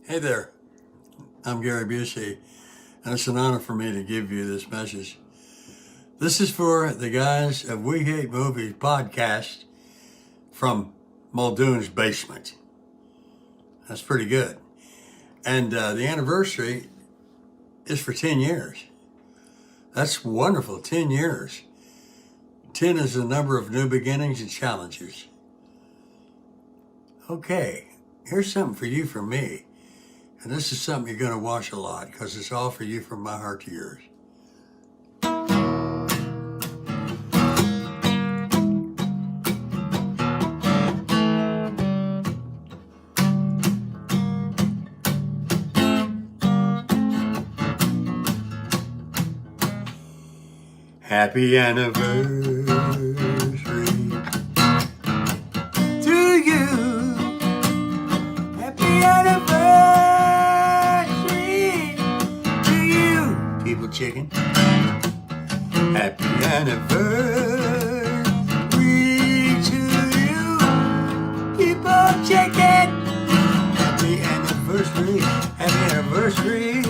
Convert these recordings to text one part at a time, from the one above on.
Hey there, I'm Gary Busey, and it's an honor for me to give you this message. This is for the guys of We Hate Movies podcast from Muldoon's basement. That's pretty good. And the anniversary is for 10 years. That's wonderful, 10 years. 10 is the number of new beginnings and challenges. Okay, here's something for you from me. And this is something you're going to watch a lot because it's all for you from my heart to yours. Happy anniversary to you. Happy anniversary to you, people chicken. Happy anniversary to you, people chicken. Happy anniversary, happy anniversary,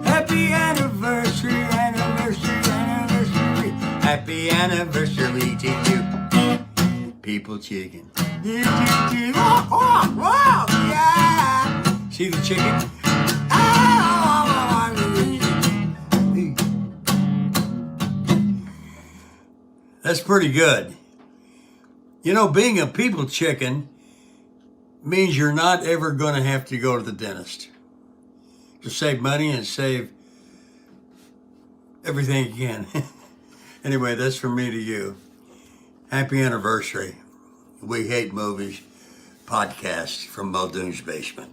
happy anniversary, anniversary, anniversary. Happy anniversary to you, people chicken. Oh, oh, oh, yeah. See the chicken? That's pretty good. You know, being a people chicken means you're not ever going to have to go to the dentist. To save money and save everything you can. Anyway, that's from me to you. Happy anniversary. We Hate Movies podcast from Muldoon's basement.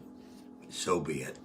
So be it.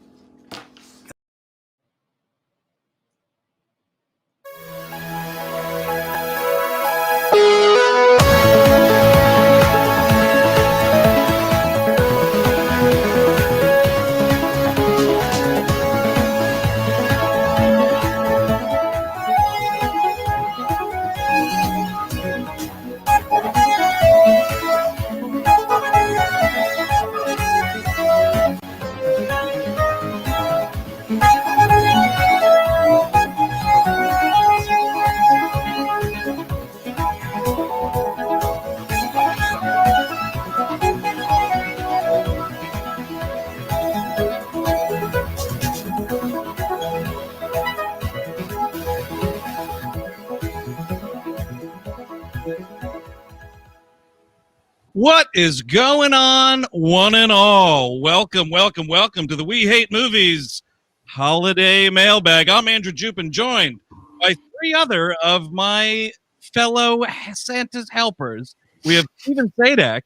What is going on, one and all? Welcome, welcome, welcome to the We Hate Movies Holiday Mailbag. I'm Andrew Jupin, joined by three other of my fellow Santa's helpers. We have Steven Sadak.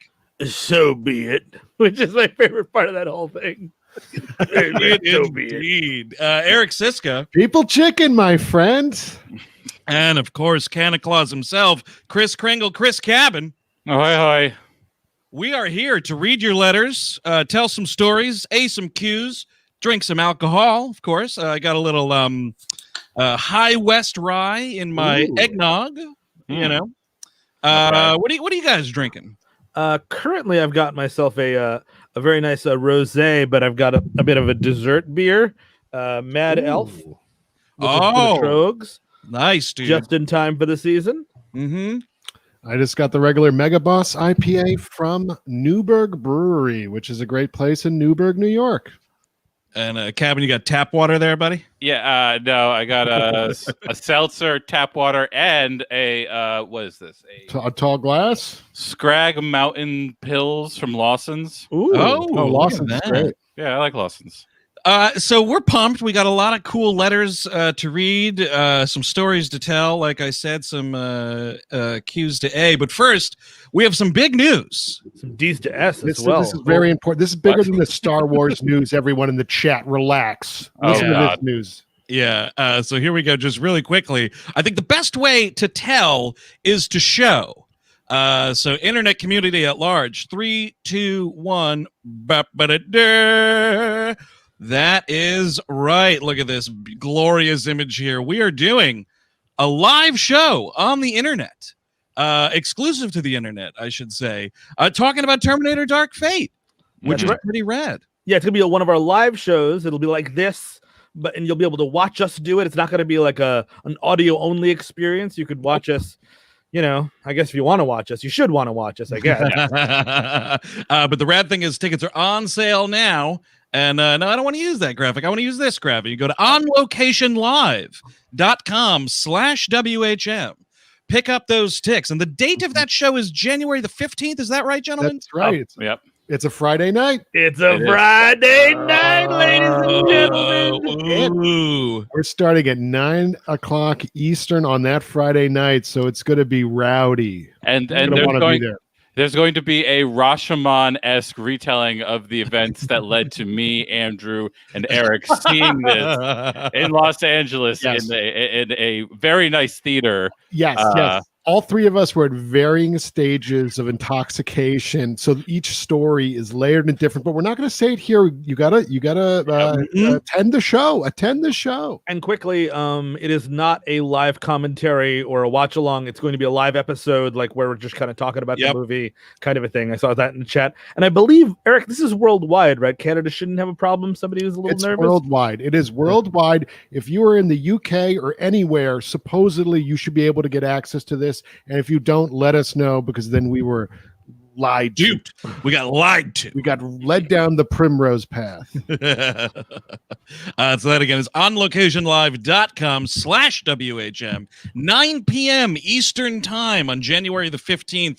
So be it, which is my favorite part of that whole thing. Indeed. Eric Siska. People chicken, my friend. And, of course, Santa Claus himself, Chris Kringle, Chris Cabin. Oh, hi. We are here to read your letters, tell some stories, some cues, drink some alcohol, of course. I got a little High West rye in my eggnog, you know. What are you guys drinking? Currently, I've got myself a very nice rosé, but I've got a bit of a dessert beer, Mad Elf. Oh, Trogs. Nice, dude. Just in time for the season. Mm-hmm. I just got the regular Mega Boss IPA from Newburgh Brewery, which is a great place in Newburgh, New York. And Cabin, you got tap water there, buddy? Yeah, no, I got a seltzer, tap water, and a what is this? A tall glass? Scrag Mountain Pills from Lawson's. Ooh. Oh, Lawson's is great. Yeah, I like Lawson's. So we're pumped. We got a lot of cool letters to read, some stories to tell. Like I said, some Q's to A. But first, we have some big news. Some D's to S This as well. is very important. This is bigger than the Star Wars news. Everyone in the chat, relax. Listen to this news. Yeah. So here we go. Just really quickly. I think the best way to tell is to show. So internet community at large. 3, 2, 1. That is right. Look at this glorious image here. We are doing a live show on the internet, exclusive to the internet, I should say, talking about Terminator Dark Fate, which is pretty rad. Yeah, it's going to be one of our live shows. It'll be like this, and you'll be able to watch us do it. It's not going to be like an audio-only experience. You could watch us. I guess if you want to watch us, you should want to watch us, I guess. But the rad thing is tickets are on sale now. And no, I don't want to use that graphic. I want to use this graphic. You go to onlocationlive.com/WHM. Pick up those ticks. And the date of that show is January the 15th. Is that right, gentlemen? That's right. Yep. It's a Friday night. It's a Friday night, ladies and gentlemen. Ooh. We're starting at 9 o'clock Eastern on that Friday night, so it's going to be rowdy. And there's going to be a Rashomon-esque retelling of the events that led to me, Andrew, and Eric seeing this in Los Angeles in a very nice theater. Yes. All three of us were at varying stages of intoxication, so each story is layered and different. But we're not going to say it here. You gotta attend the show. Attend the show. And quickly, it is not a live commentary or a watch along. It's going to be a live episode, like where we're just kind of talking about the movie, kind of a thing. I saw that in the chat, and I believe Eric, this is worldwide, right? Canada shouldn't have a problem. Somebody was a little nervous. Worldwide. It is worldwide. If you are in the UK or anywhere, supposedly you should be able to get access to this. And if you don't, let us know, because then we were lied to. Duped. We got lied to. We got led down the primrose path. So that again is onlocationlive.com/WHM, 9 p.m. Eastern time on January the 15th.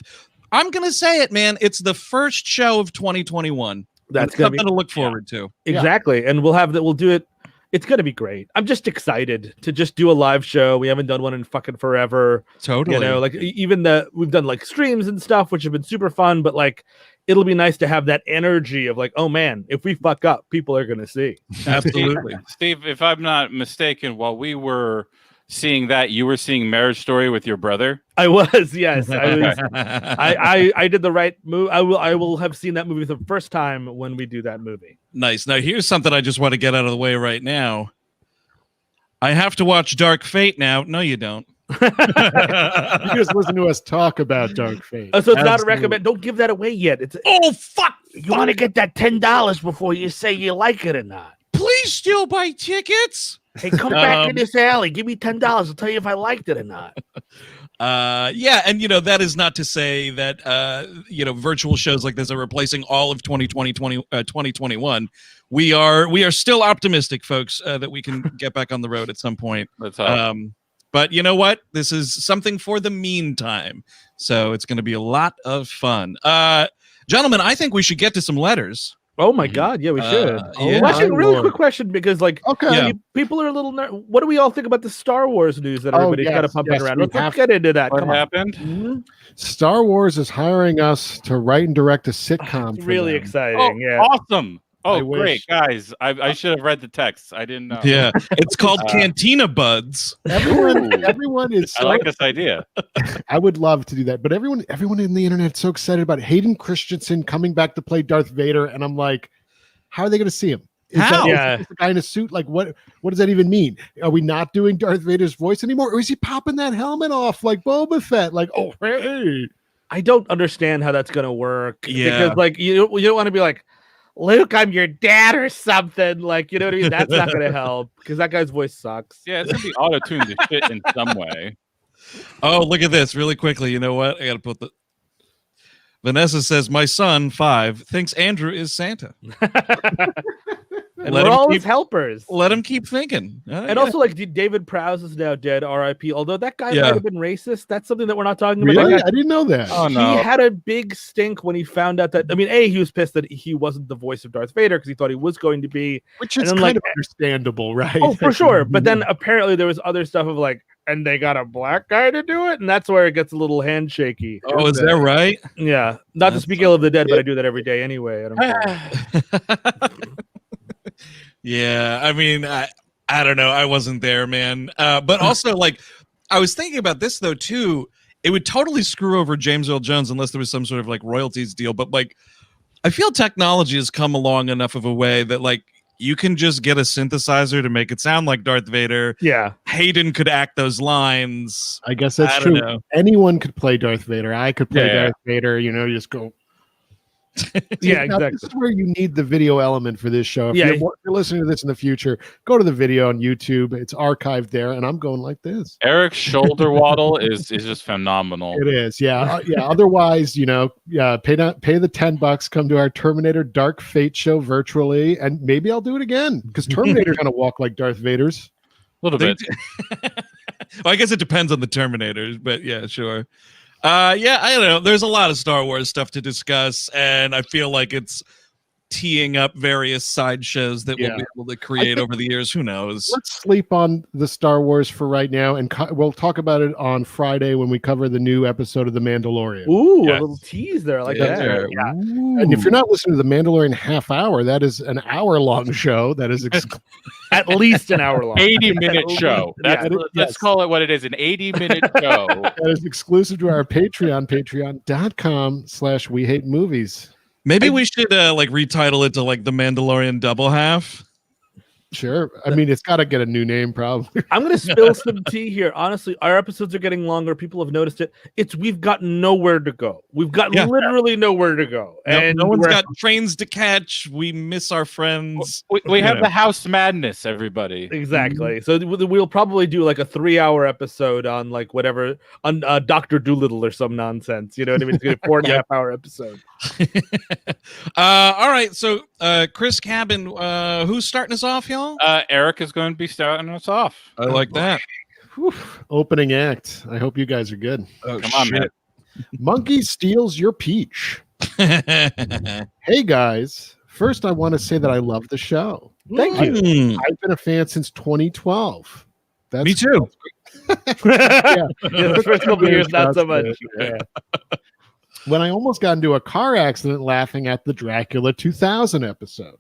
I'm going to say it, man. It's the first show of 2021. That's something to look forward to. Exactly. And we'll do it. It's going to be great. I'm just excited to just do a live show. We haven't done one in fucking forever. Totally. Like even we've done like streams and stuff, which have been super fun, but like, it'll be nice to have that energy of like, oh man, if we fuck up, people are going to see. Absolutely. Steve, if I'm not mistaken, while we were seeing that, you were seeing Marriage Story with your brother. I was, yes. I did the right move. I will have seen that movie the first time when we do that movie. Nice. Now here's something I just want to get out of the way right now. I have to watch Dark Fate now. No, you don't. You just listen to us talk about Dark Fate. So it's not a recommend. Don't give that away yet. Fuck! You want to get that $10 before you say you like it or not. Please still buy tickets. Hey, come back in this alley. Give me $10. I'll tell you if I liked it or not. Yeah, and that is not to say that virtual shows like this are replacing all of 2021. We are still optimistic, folks, that we can get back on the road at some point. Let's hope. But you know what? This is something for the meantime. So it's going to be a lot of fun. Gentlemen, I think we should get to some letters. Oh my God! Yeah, we should. Yeah. Actually, really quick question, because people are a little. What do we all think about the Star Wars news that everybody's kind of pumping around? Let's get into that. What Come happened? On. Star Wars is hiring us to write and direct a sitcom. It's really exciting. Oh, yeah. Awesome. Oh, great, guys. I should have read the text. I didn't know. Yeah, it's called Cantina Buds. Everyone is. I like this idea. I would love to do that, but everyone in the internet is so excited about Hayden Christensen coming back to play Darth Vader, and I'm like, how are they going to see him? How? Is the guy in a suit? Like, what does that even mean? Are we not doing Darth Vader's voice anymore, or is he popping that helmet off like Boba Fett? Like, oh, hey. I don't understand how that's going to work. Yeah, because like you don't want to be like, Luke, I'm your dad or something. Like, you know what I mean? That's not going to help, because that guy's voice sucks. Yeah, it's going to be auto-tuned to shit in some way. Oh, look at this really quickly. You know what? I got to put the... Vanessa says, my son, 5, thinks Andrew is Santa. And we're all his helpers. Let him keep thinking. And also, like, David Prowse is now dead, R.I.P. Although that guy might have been racist. That's something that we're not talking about. Really? I didn't know that. Oh, no. He had a big stink when he found out that, I mean, he was pissed that he wasn't the voice of Darth Vader because he thought he was going to be. Which is kind of understandable, right? Oh, for sure. But then apparently there was other stuff of like, and they got a black guy to do it, and that's where it gets a little handshaky. Oh, is that right? Yeah. Not to speak ill of the dead, but I do that every day anyway. I don't care. Yeah, I mean, I don't know. I wasn't there, man. But also, like, I was thinking about this, though, too. It would totally screw over James Earl Jones unless there was some sort of, like, royalties deal. But, like, I feel technology has come along enough of a way that, like, you can just get a synthesizer to make it sound like Darth Vader. Yeah. Hayden could act those lines. I guess that's true. Anyone could play Darth Vader. I could play Darth Vader. You know, just go. Yeah, exactly. This is where you need the video element for this show. If you're listening to this in the future, go to the video on YouTube. It's archived there, and I'm going like this. Eric's shoulder waddle is just phenomenal. It is, yeah. Otherwise, pay the $10, come to our Terminator Dark Fate show virtually, and maybe I'll do it again because Terminator's gonna walk like Darth Vader's. A little bit. Well, I guess it depends on the Terminators, but yeah, sure. I don't know. There's a lot of Star Wars stuff to discuss, and I feel like it's teeing up various sideshows that we'll be able to create over the years. Who knows? Let's sleep on the Star Wars for right now, and we'll talk about it on Friday when we cover the new episode of The Mandalorian. Ooh, a little tease there. I like that. Yeah. And if you're not listening to The Mandalorian half hour, that is an hour-long show. That is at least an hour long. 80-minute show. Let's call it what it is, an 80-minute show. That is exclusive to our Patreon, patreon.com/WeHateMovies. Maybe we should retitle it to like The Mandalorian Double Half. Sure. I mean, it's got to get a new name, probably. I'm going to spill some tea here. Honestly, our episodes are getting longer. People have noticed it. We've got nowhere to go. We've got literally nowhere to go. And no one's got trains to catch. We miss our friends. We have the house madness, everybody. Exactly. So we'll probably do like a 3-hour episode on like whatever, on Dr. Doolittle or some nonsense. You know what I mean? It's going to be a 4.5-hour episode. All right. So, Chris Cabin, who's starting us off, y'all? Eric is going to be starting us off. I like that. Whew. Opening act. I hope you guys are good. Oh, come on, man. Monkey steals your peach. Hey guys, first I want to say that I love the show. Thank you. I've been a fan since 2012. Me too. The first couple of years, not so much. When I almost got into a car accident laughing at the Dracula 2000 episode.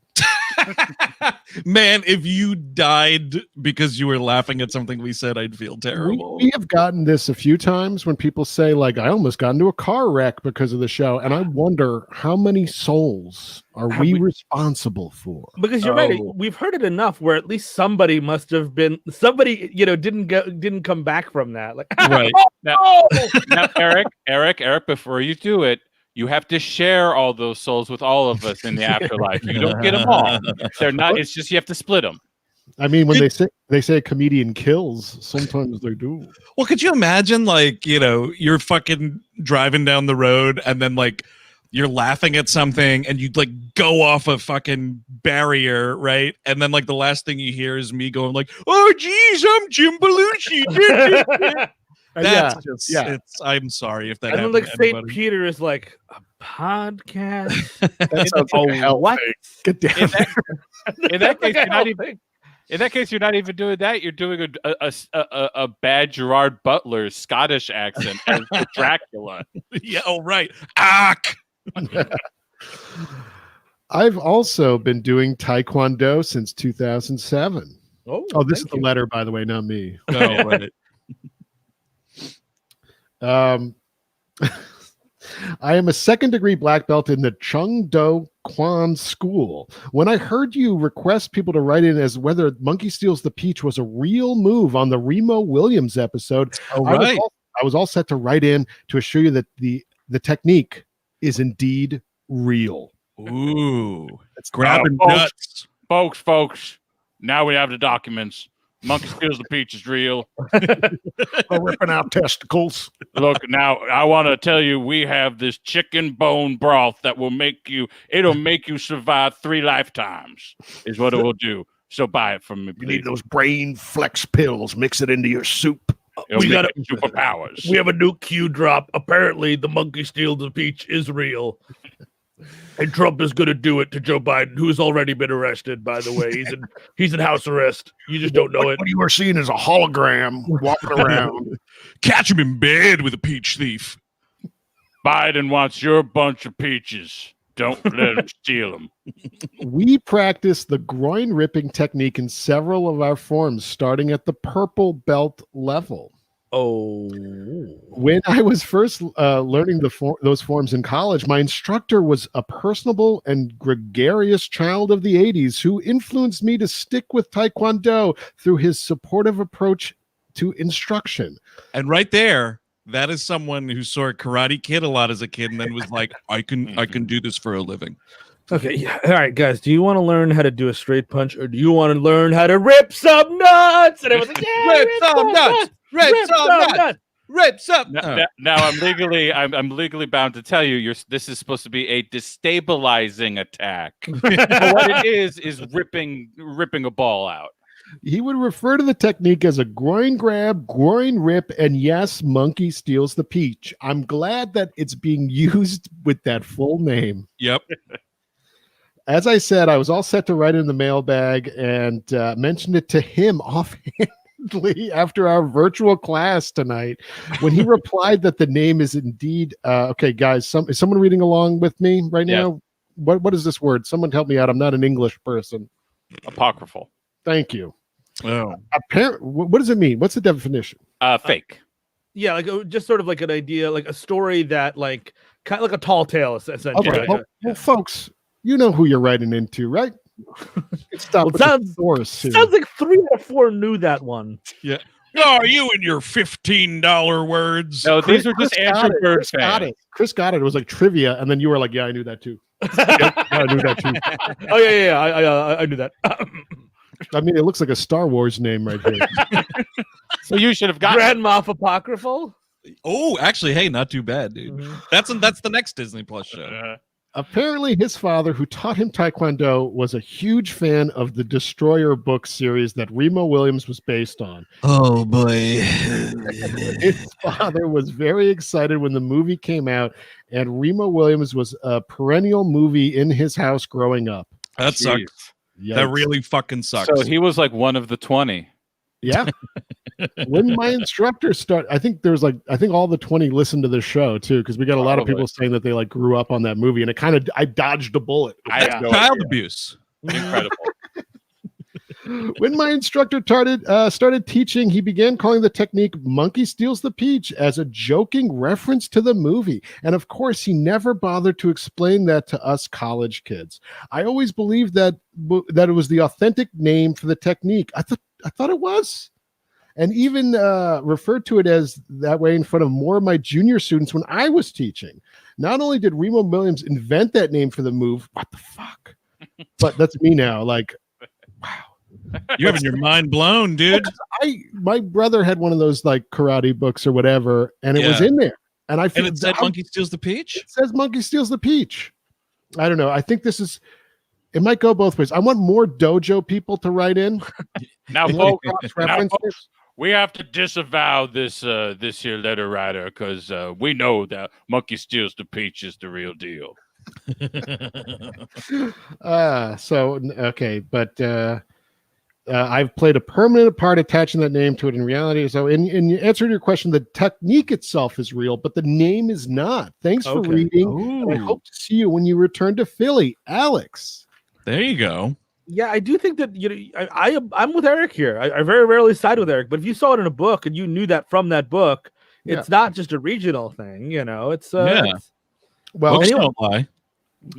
Man, if you died because you were laughing at something we said, I'd feel terrible. We have gotten this a few times when people say, like, I almost got into a car wreck because of the show. And I wonder how many souls are we responsible for? Because you're right. We've heard it enough where at least somebody must have been, didn't come back from that. Like, right. Now, Eric, before you do it, you have to share all those souls with all of us in the afterlife. You don't get them all. They're not. It's just you have to split them. I mean, when they say a comedian kills, sometimes they do. Well, could you imagine, like, you're fucking driving down the road and then like you're laughing at something and you like go off a fucking barrier, right? And then like the last thing you hear is me going like, "Oh, geez, I'm Jim Belushi." I'm sorry if that happened. And then like St. Peter is like, a podcast. That sounds like a hell what? Thing. Get down. In that case, you're not even doing that. You're doing a bad Gerard Butler Scottish accent as Dracula. Yeah, oh right. Ack. I've also been doing Taekwondo since 2007. Oh, this is the letter, by the way, not me. Oh, right. I am a second-degree black belt in the Chung Do Kwan School. When I heard you request people to write in as whether Monkey Steals the Peach was a real move on the Remo Williams episode, I was all set to write in to assure you that the technique is indeed real. Ooh, it's grabbing nuts. Folks, now we have the documents. Monkey steals the peach is real. We're ripping out testicles. Look, now I want to tell you, we have this chicken bone broth that will make you survive 3 lifetimes, is what it will do. So buy it from me, please. You need those brain flex pills. Mix it into your soup. We got superpowers. We have a new Q drop. Apparently, the monkey steals the peach is real. And Trump is going to do it to Joe Biden, who's already been arrested, by the way. He's in house arrest. You just don't know it. What you are seeing is a hologram walking around. Catch him in bed with a peach thief. Biden wants your bunch of peaches. Don't let him steal them. We practice the groin ripping technique in several of our forms, starting at the purple belt level. Oh. When I was first learning those forms in college, my instructor was a personable and gregarious child of the 80s who influenced me to stick with Taekwondo through his supportive approach to instruction. And right there, that is someone who saw Karate Kid a lot as a kid and then was like, I can do this for a living. Okay, yeah. All right, guys. Do you want to learn how to do a straight punch, or do you want to learn how to rip some nuts? And everyone's like, yeah, Rip some nuts. Rip some nuts. Rip some. Now I'm legally bound to tell you, this is supposed to be a destabilizing attack. But what it is ripping a ball out. He would refer to the technique as a groin grab, groin rip, and yes, monkey steals the peach. I'm glad that it's being used with that full name. Yep. As I said, I was all set to write in the mailbag and mentioned it to him offhandedly after our virtual class tonight when he replied that the name is indeed okay, guys. Is someone reading along with me right now? What is this word? Someone help me out. I'm not an English person. Apocryphal. Thank you. Oh. What does it mean? What's the definition? Fake. Yeah, like just sort of like an idea, like a story that like kind of like a tall tale, essentially. Okay, well, folks, you know who you're writing into, right? Sounds like 3 out of 4 knew that one. Yeah. Oh, you and your $15 words. No, these are just Andrew Bird fans. Chris got it. It was like trivia, and then you were like, "Yeah, I knew that too." Yeah, I knew that too. Oh yeah, I knew that. I mean, it looks like a Star Wars name right here. So you should have gotten Grand Moff Apocryphal. Oh, actually, hey, not too bad, dude. Mm-hmm. That's the next Disney Plus show. Apparently, his father, who taught him Taekwondo, was a huge fan of the Destroyer book series that Remo Williams was based on. Oh, boy. His father was very excited when the movie came out, and Remo Williams was a perennial movie in his house growing up. That sucks. Yikes. That really fucking sucks. So he was like one of the 20. Yeah. When my instructor started, I think all the 20 listened to this show too, because we got a lot of people saying that they like grew up on that movie, and I dodged a bullet. Child abuse. Incredible. When my instructor started teaching, he began calling the technique "monkey steals the peach" as a joking reference to the movie. And of course, he never bothered to explain that to us college kids. I always believed that it was the authentic name for the technique. I thought it was. And even referred to it as that way in front of more of my junior students when I was teaching. Not only did Remo Williams invent that name for the move, what the fuck? But that's me now. Like, wow. You're having your mind blown, dude. My brother had one of those like karate books or whatever, and it was in there. And it said Monkey Steals the Peach? It says Monkey Steals the Peach. I don't know. I think it might go both ways. I want more dojo people to write in. Now, folks, we have to disavow this here letter writer because we know that Monkey Steals the Peach is the real deal. Okay, but I've played a permanent part attaching that name to it in reality. So in answer to your question, the technique itself is real, but the name is not. Thanks for reading. And I hope to see you when you return to Philly, Alex. There you go. Yeah, I do think that I'm with Eric here. I very rarely side with Eric, but if you saw it in a book and you knew that from that book, it's not just a regional thing. It's Well, books don't lie.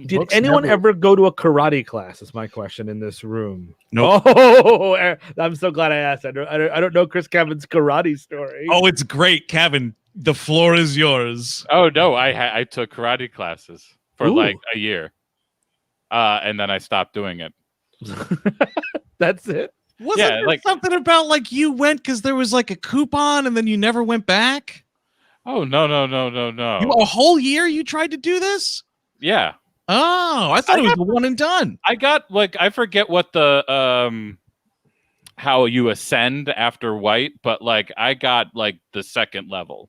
Did anyone ever go to a karate class? Is my question in this room. Nope. Oh, I'm so glad I asked. I don't know Chris Kevin's karate story. Oh, it's great, Kevin. The floor is yours. Oh no, I took karate classes for like a year, and then I stopped doing it. That's it. Wasn't there something about like you went because there was like a coupon and then you never went back? Oh, no. A whole year you tried to do this? Yeah. Oh, I thought it was the one and done. I got like, I forget what the how you ascend after white, but like I got like the second level.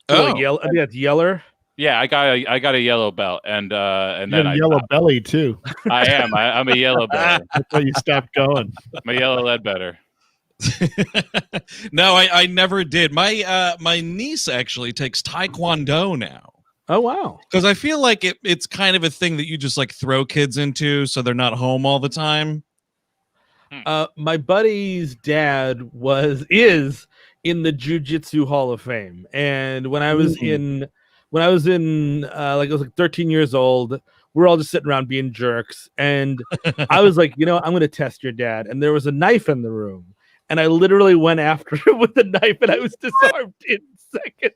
Like yellow. I think that's yeller. Yeah, I got a yellow belt, and then I yellow belly too. I am. I'm a yellow belly. That's why you stopped going. I'm a yellow Ledbetter. No, I never did. My niece actually takes Taekwondo now. Oh wow! Because I feel like it's kind of a thing that you just like throw kids into, so they're not home all the time. My buddy's dad is in the Jiu-Jitsu Hall of Fame, and when I was in like I was like 13 years old, we're all just sitting around being jerks, and I was like, I'm going to test your dad, and there was a knife in the room, and I literally went after him with the knife, and I was disarmed in seconds.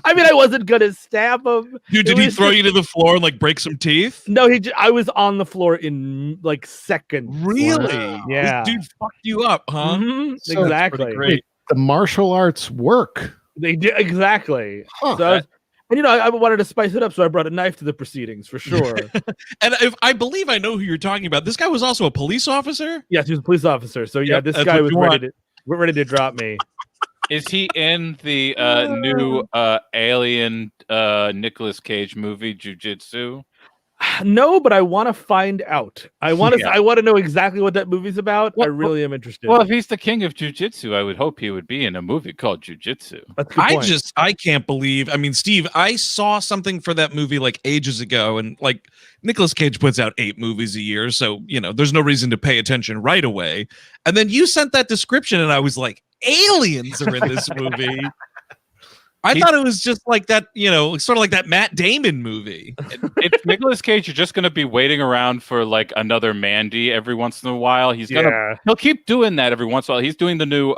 I mean, I wasn't gonna stab him. Dude, did he throw you to the floor and like break some teeth? No, I was on the floor in like seconds. Really? Wow. Yeah. This dude fucked you up, huh? Mm-hmm. So Exactly. great. The martial arts work. They did exactly. Huh. So I wanted to spice it up, so I brought a knife to the proceedings for sure. And if I believe I know who you're talking about. This guy was also a police officer. Yes, he was a police officer. So yeah, this guy was ready to drop me. Is he in the new Alien Nicolas Cage movie Jiu-Jitsu? No, but I want to find out. I want to know exactly what that movie's about. I really am interested. Well, if he's the king of Jiu-Jitsu, I would hope he would be in a movie called Jiu-Jitsu. I can't believe. I mean, Steve, I saw something for that movie like ages ago, and like Nicolas Cage puts out 8 movies a year, so there's no reason to pay attention right away. And then you sent that description, and I was like, aliens are in this movie. I thought it was just like that, sort of like that Matt Damon movie. It's Nicolas Cage. You're just going to be waiting around for like another Mandy every once in a while. He'll keep doing that every once in a while. He's doing the new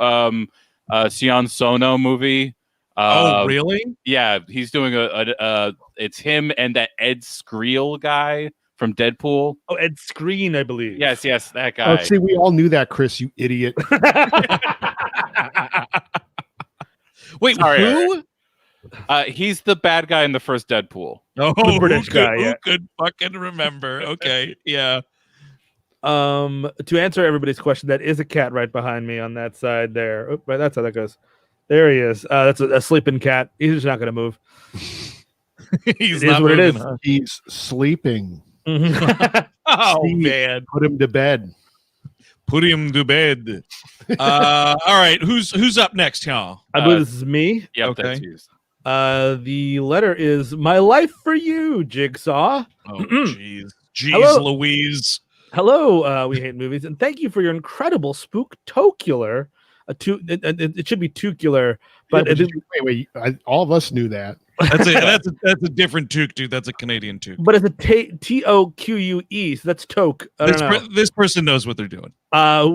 Sion Sono movie. Oh, really? Yeah, he's doing it's him and that Ed Screel guy from Deadpool. Oh, Ed Screen, I believe. Yes, that guy. Oh, see, we all knew that, Chris, you idiot. Wait, who? He's the bad guy in the first Deadpool. Oh, the British guy. Who could fucking remember? Okay, yeah. To answer everybody's question, that is a cat right behind me on that side there. Oh, right, that's how that goes. There he is. That's a sleeping cat. He's just not going to move. He's not what moving, it is. Huh? He's sleeping. Oh, Steve, man. Put him to bed. Put him to bed. All right, who's up next, y'all? I believe this is me. Yep, okay. That's you. The letter is My Life for You, Jigsaw. Oh, jeez. Jeez, Louise. Hello, We Hate Movies, and thank you for your incredible spooktocular. It should be tucular, but wait. All of us knew that. That's a different toque, dude. That's a Canadian toque. But it's a TOQUE, so that's toque. This person knows what they're doing.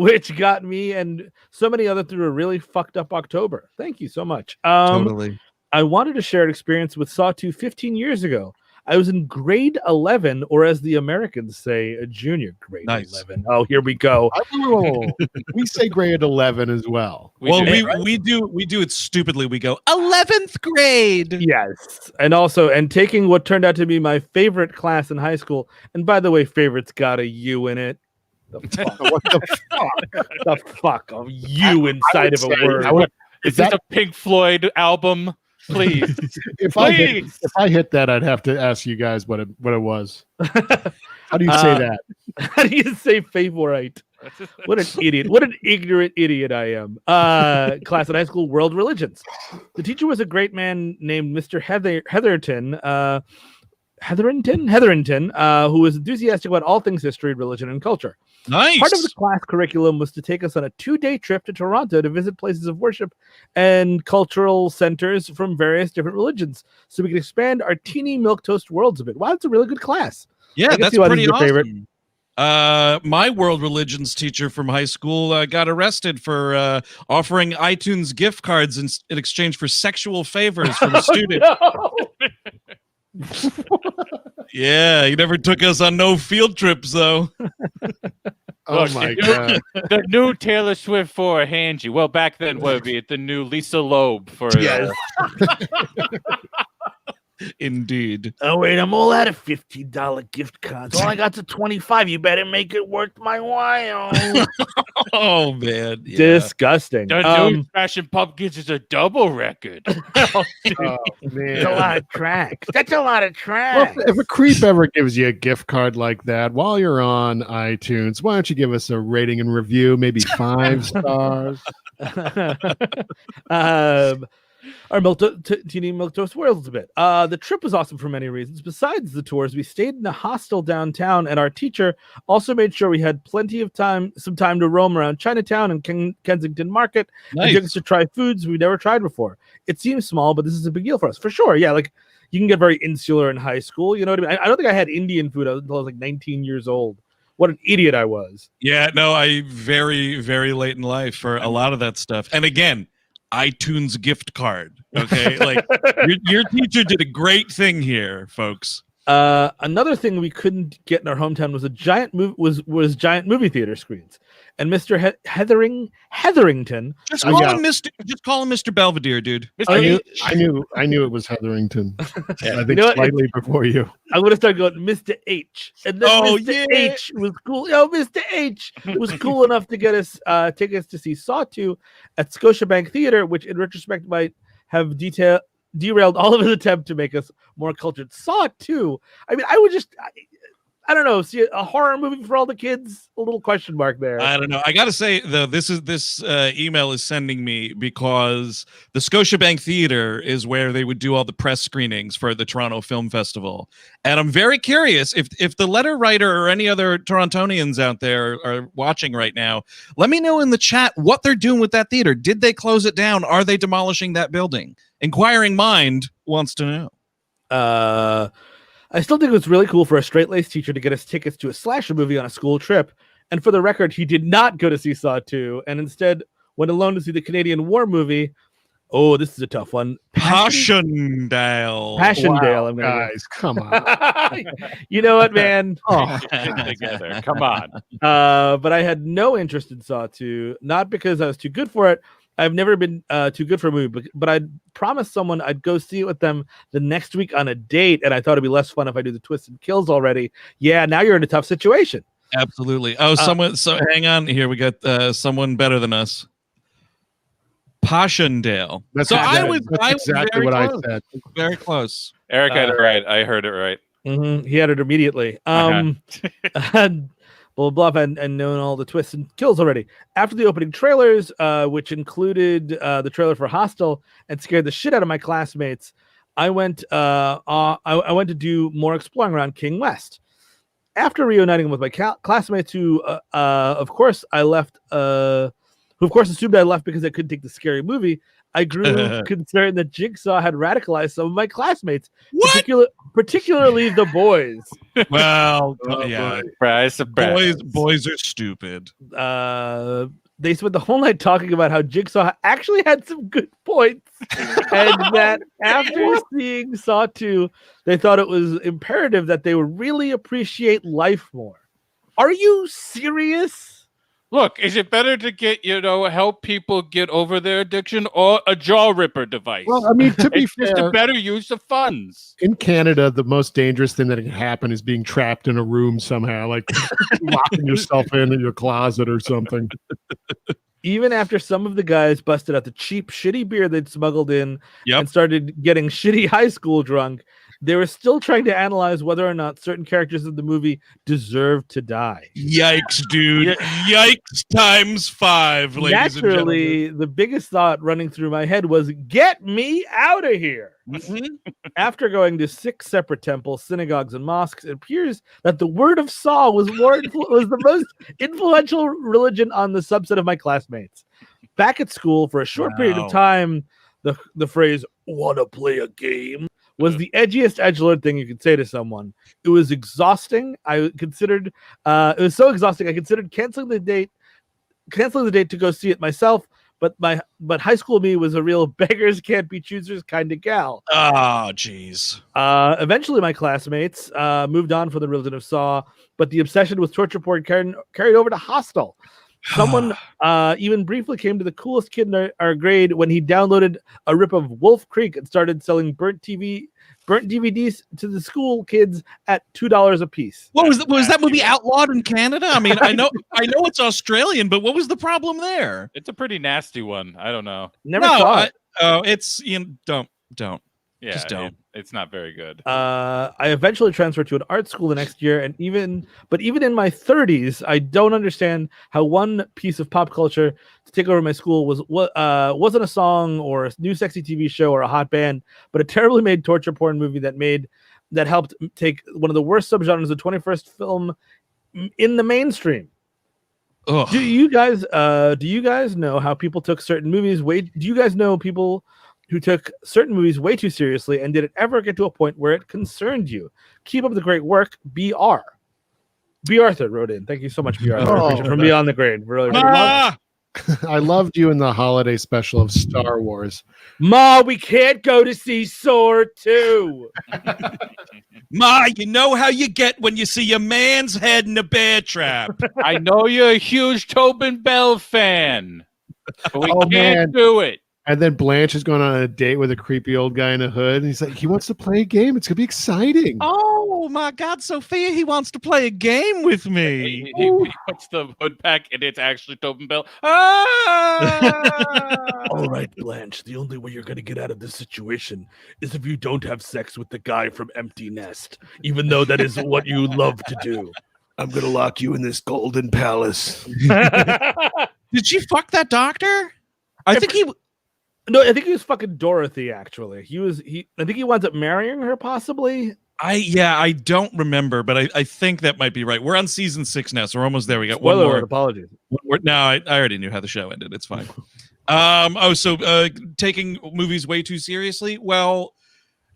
Which got me and so many others through a really fucked up October. Thank you so much. Totally. I wanted to share an experience with Sawtooth 15 years ago. I was in grade 11, or as the Americans say, a junior grade 11. Oh, here we go. We say grade 11 as well. We do it stupidly. We go 11th grade. Yes. And taking what turned out to be my favorite class in high school. And by the way, favorite's got a U in it. The fuck? What the fuck? The fuck of you inside of a word. Is this a Pink Floyd album? Please. If I hit that, I'd have to ask you guys what it was. How do you say that? How do you say favorite? What an idiot. What an ignorant idiot I am. Class in high school, world religions. The teacher was a great man named Mr. Hetherington, who was enthusiastic about all things history, religion, and culture. Nice. Part of the class curriculum was to take us on a 2-day trip to Toronto to visit places of worship and cultural centers from various different religions, so we could expand our teeny milquetoast worlds a bit. Wow, that's a really good class. Yeah, that's pretty awesome. Favorite. My world religions teacher from high school got arrested for offering iTunes gift cards in exchange for sexual favors from a student. No. Yeah, he never took us on no field trips though. Oh Look, my god! the new Taylor Swift for Angie. Well, back then, what would be it? The new Lisa Loeb for. Yes. Indeed. Oh wait, I'm all out of $50 gift cards. All I got's a 25. You better make it worth my while. Oh man. Yeah. Disgusting. The new Smashing Pumpkins is a double record. Oh That's a man! lot of tracks. That's a lot of Well, tracks. if a creep ever gives you a gift card like that while you're on iTunes, why don't you give us a rating and review? Maybe 5 stars. Our teeny milk toast worlds a bit. The trip was awesome for many reasons. Besides the tours, we stayed in a hostel downtown, and our teacher also made sure we had plenty of some time to roam around Chinatown and Kensington Market, and took us to try foods we never tried before. It seems small, but this is a big deal for us, for sure. Yeah, like you can get very insular in high school. You know what I mean? I don't think I had Indian food until I was like 19 years old. What an idiot I was. Yeah, no, I very, very late in life for a lot of that stuff. And again, iTunes gift card. Okay, like your teacher did a great thing here, folks. Another thing we couldn't get in our hometown was giant movie theater screens. And Mr. Hetherington. Just call him Mr. Belvedere, dude. I knew it was Hetherington. I think slightly before you. I'm gonna start going Mr. H. And then Mr. H was cool. Mr. H was cool enough to get us take us to see Saw 2 at Scotiabank Theater, which in retrospect might have derailed all of his attempt to make us more cultured. Saw 2. I mean, I don't know, see a horror movie for all the kids? A little question mark there. I don't know. I gotta say though, this email is sending me because the Scotiabank Theater is where they would do all the press screenings for the Toronto Film Festival, and I'm very curious if the letter writer or any other Torontonians out there are watching right now. Let me know in the chat what they're doing with that theater. Did they close it down? Are they demolishing that building? Inquiring mind wants to know. I still think it was really cool for a straight-laced teacher to get us tickets to a slasher movie on a school trip. And for the record, he did not go to see Saw 2 and instead went alone to see the Canadian War movie. Oh, this is a tough one. Passchendaele. Wow, Guys, come on. You know what, man? Together. Come on. But I had no interest in Saw 2, not because I was too good for it. I've never been too good for a movie, but I promised someone I'd go see it with them the next week on a date, and I thought it'd be less fun if I do the twists and kills already. Yeah, now you're in a tough situation. Absolutely. Oh, so hang on here. We got someone better than us. Passchendaele. That's exactly what I said. Very close. Eric had it right. I heard it right. Mm-hmm. He had it immediately. Blah, blah, blah, and known all the twists and kills already. After the opening trailers, which included the trailer for Hostel and scared the shit out of my classmates, I went to do more exploring around King West. After reuniting with my classmates, who of course assumed I left because I couldn't take the scary movie, I grew concerned that Jigsaw had radicalized some of my classmates, particularly the boys. Well, yeah, surprise. Boys are stupid. They spent the whole night talking about how Jigsaw actually had some good points, and that after seeing Saw 2, they thought it was imperative that they would really appreciate life more. Are you serious? Look, is it better to get, help people get over their addiction or a jaw ripper device? Well, I mean, to be it's just a better use of funds. In Canada, the most dangerous thing that can happen is being trapped in a room somehow, like locking yourself in your closet or something. Even after some of the guys busted out the cheap, shitty beer they'd smuggled in and started getting shitty high school drunk, they were still trying to analyze whether or not certain characters of the movie deserved to die. Yikes, dude. Yikes times 5, ladies Naturally, and gentlemen. the biggest thought running through my head was, get me out of here. Mm-hmm. After going to 6 separate temples, synagogues, and mosques, it appears that the word of Saw was the most influential religion on the subset of my classmates. Back at school, for a short period of time, the phrase, wanna play a game, was the edgiest edgelord thing you could say to someone. It was exhausting. It was so exhausting I considered canceling the date to go see it myself, but high school me was a real beggars can't be choosers kind of gal. Oh, jeez. Eventually, my classmates moved on from the religion of Saw, but the obsession with torture porn carried over to Hostel. Someone even briefly came to the coolest kid in our grade when he downloaded a rip of Wolf Creek and started selling burnt DVDs to the school kids at $2 a piece. What was that movie outlawed in Canada? I mean, I know it's Australian, but what was the problem there? It's a pretty nasty one. I don't know. Never saw it. It's don't. Yeah, Just don't. It's not very good. I eventually transferred to an art school the next year, and even in my 30s, I don't understand how one piece of pop culture to take over my school wasn't a song or a new sexy TV show or a hot band, but a terribly made torture porn movie that helped take one of the worst subgenres of 21st film in the mainstream. Ugh. Do you guys know how people took certain movies do you guys know people who took certain movies way too seriously, and did it ever get to a point where it concerned you? Keep up the great work, BR. B. Arthur wrote in. Thank you so much, B. Arthur, from Beyond the Grade. Really, I loved you in the holiday special of Star Wars. Ma, we can't go to see Saw 2. Ma, you know how you get when you see a man's head in a bear trap. I know you're a huge Tobin Bell fan, but we can't do it. And then Blanche is going on a date with a creepy old guy in a hood. And he's like, he wants to play a game. It's going to be exciting. Oh, my God, Sophia, he wants to play a game with me. He puts the hood back, and it's actually Tobin Bell. Ah! All right, Blanche, the only way you're going to get out of this situation is if you don't have sex with the guy from Empty Nest, even though that is what you love to do. I'm going to lock you in this golden palace. Did she fuck that doctor? No, I think he was fucking Dorothy. Actually, I think he winds up marrying her, possibly. I don't remember, but I think that might be right. We're on season 6 now, so we're almost there. We got Spoiler one more. alert, apologies. No, I already knew how the show ended. It's fine. Taking movies way too seriously. Well,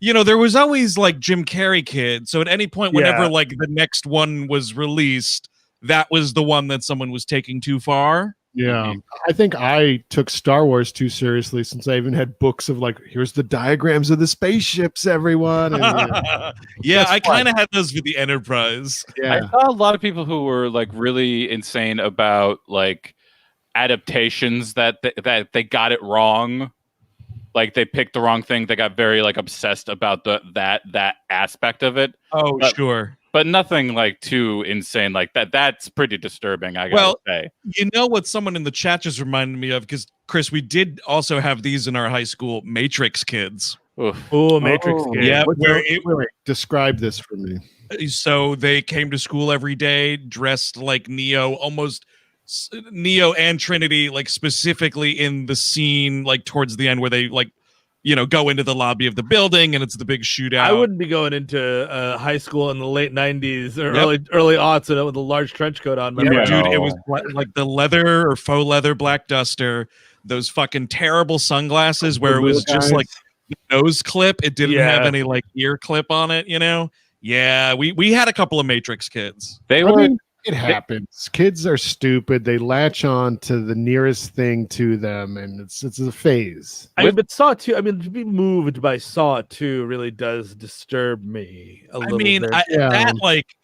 there was always like Jim Carrey Kid. So at any point, whenever like the next one was released, that was the one that someone was taking too far. Yeah, I think I took Star Wars too seriously, since I even had books of like, here's the diagrams of the spaceships, everyone. And, yeah, I kind of had those with the Enterprise. Yeah, I saw a lot of people who were like really insane about like adaptations that they got it wrong. Like they picked the wrong thing. They got very like obsessed about that aspect of it. Oh, sure. But nothing like too insane like that. That's pretty disturbing, I gotta say. You know what someone in the chat just reminded me of? Because, Chris, we did also have these in our high school, Matrix kids. Oh, Matrix kids. Yeah, wait, describe this for me. So they came to school every day dressed like Neo, almost Neo and Trinity, like specifically in the scene, like towards the end where they like, go into the lobby of the building and it's the big shootout. I wouldn't be going into high school in the late 90s or early aughts with a large trench coat on. Dude, it was like the leather or faux leather black duster, those fucking terrible sunglasses where it was just like the nose clip. It didn't have any like ear clip on it, Yeah, we had a couple of Matrix kids. It happens. Kids are stupid. They latch on to the nearest thing to them, and it's a phase. But Saw 2, to be moved by Saw 2 really does disturb me a little bit. That, like,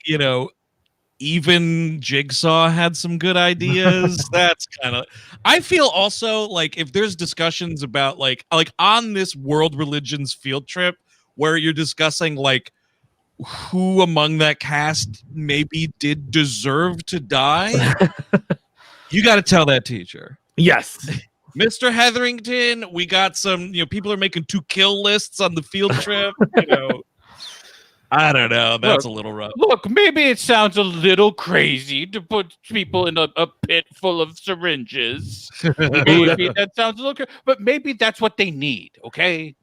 even Jigsaw had some good ideas. That's kind of... I feel also like if there's discussions about like on this world religions field trip where you're discussing like who among that cast maybe did deserve to die, you got to tell that teacher. Yes. Mr. Hetherington, we got some, people are making to kill lists on the field trip. I don't know. That's a little rough. Look, maybe it sounds a little crazy to put people in a pit full of syringes. Maybe that sounds a little, but maybe that's what they need. Okay.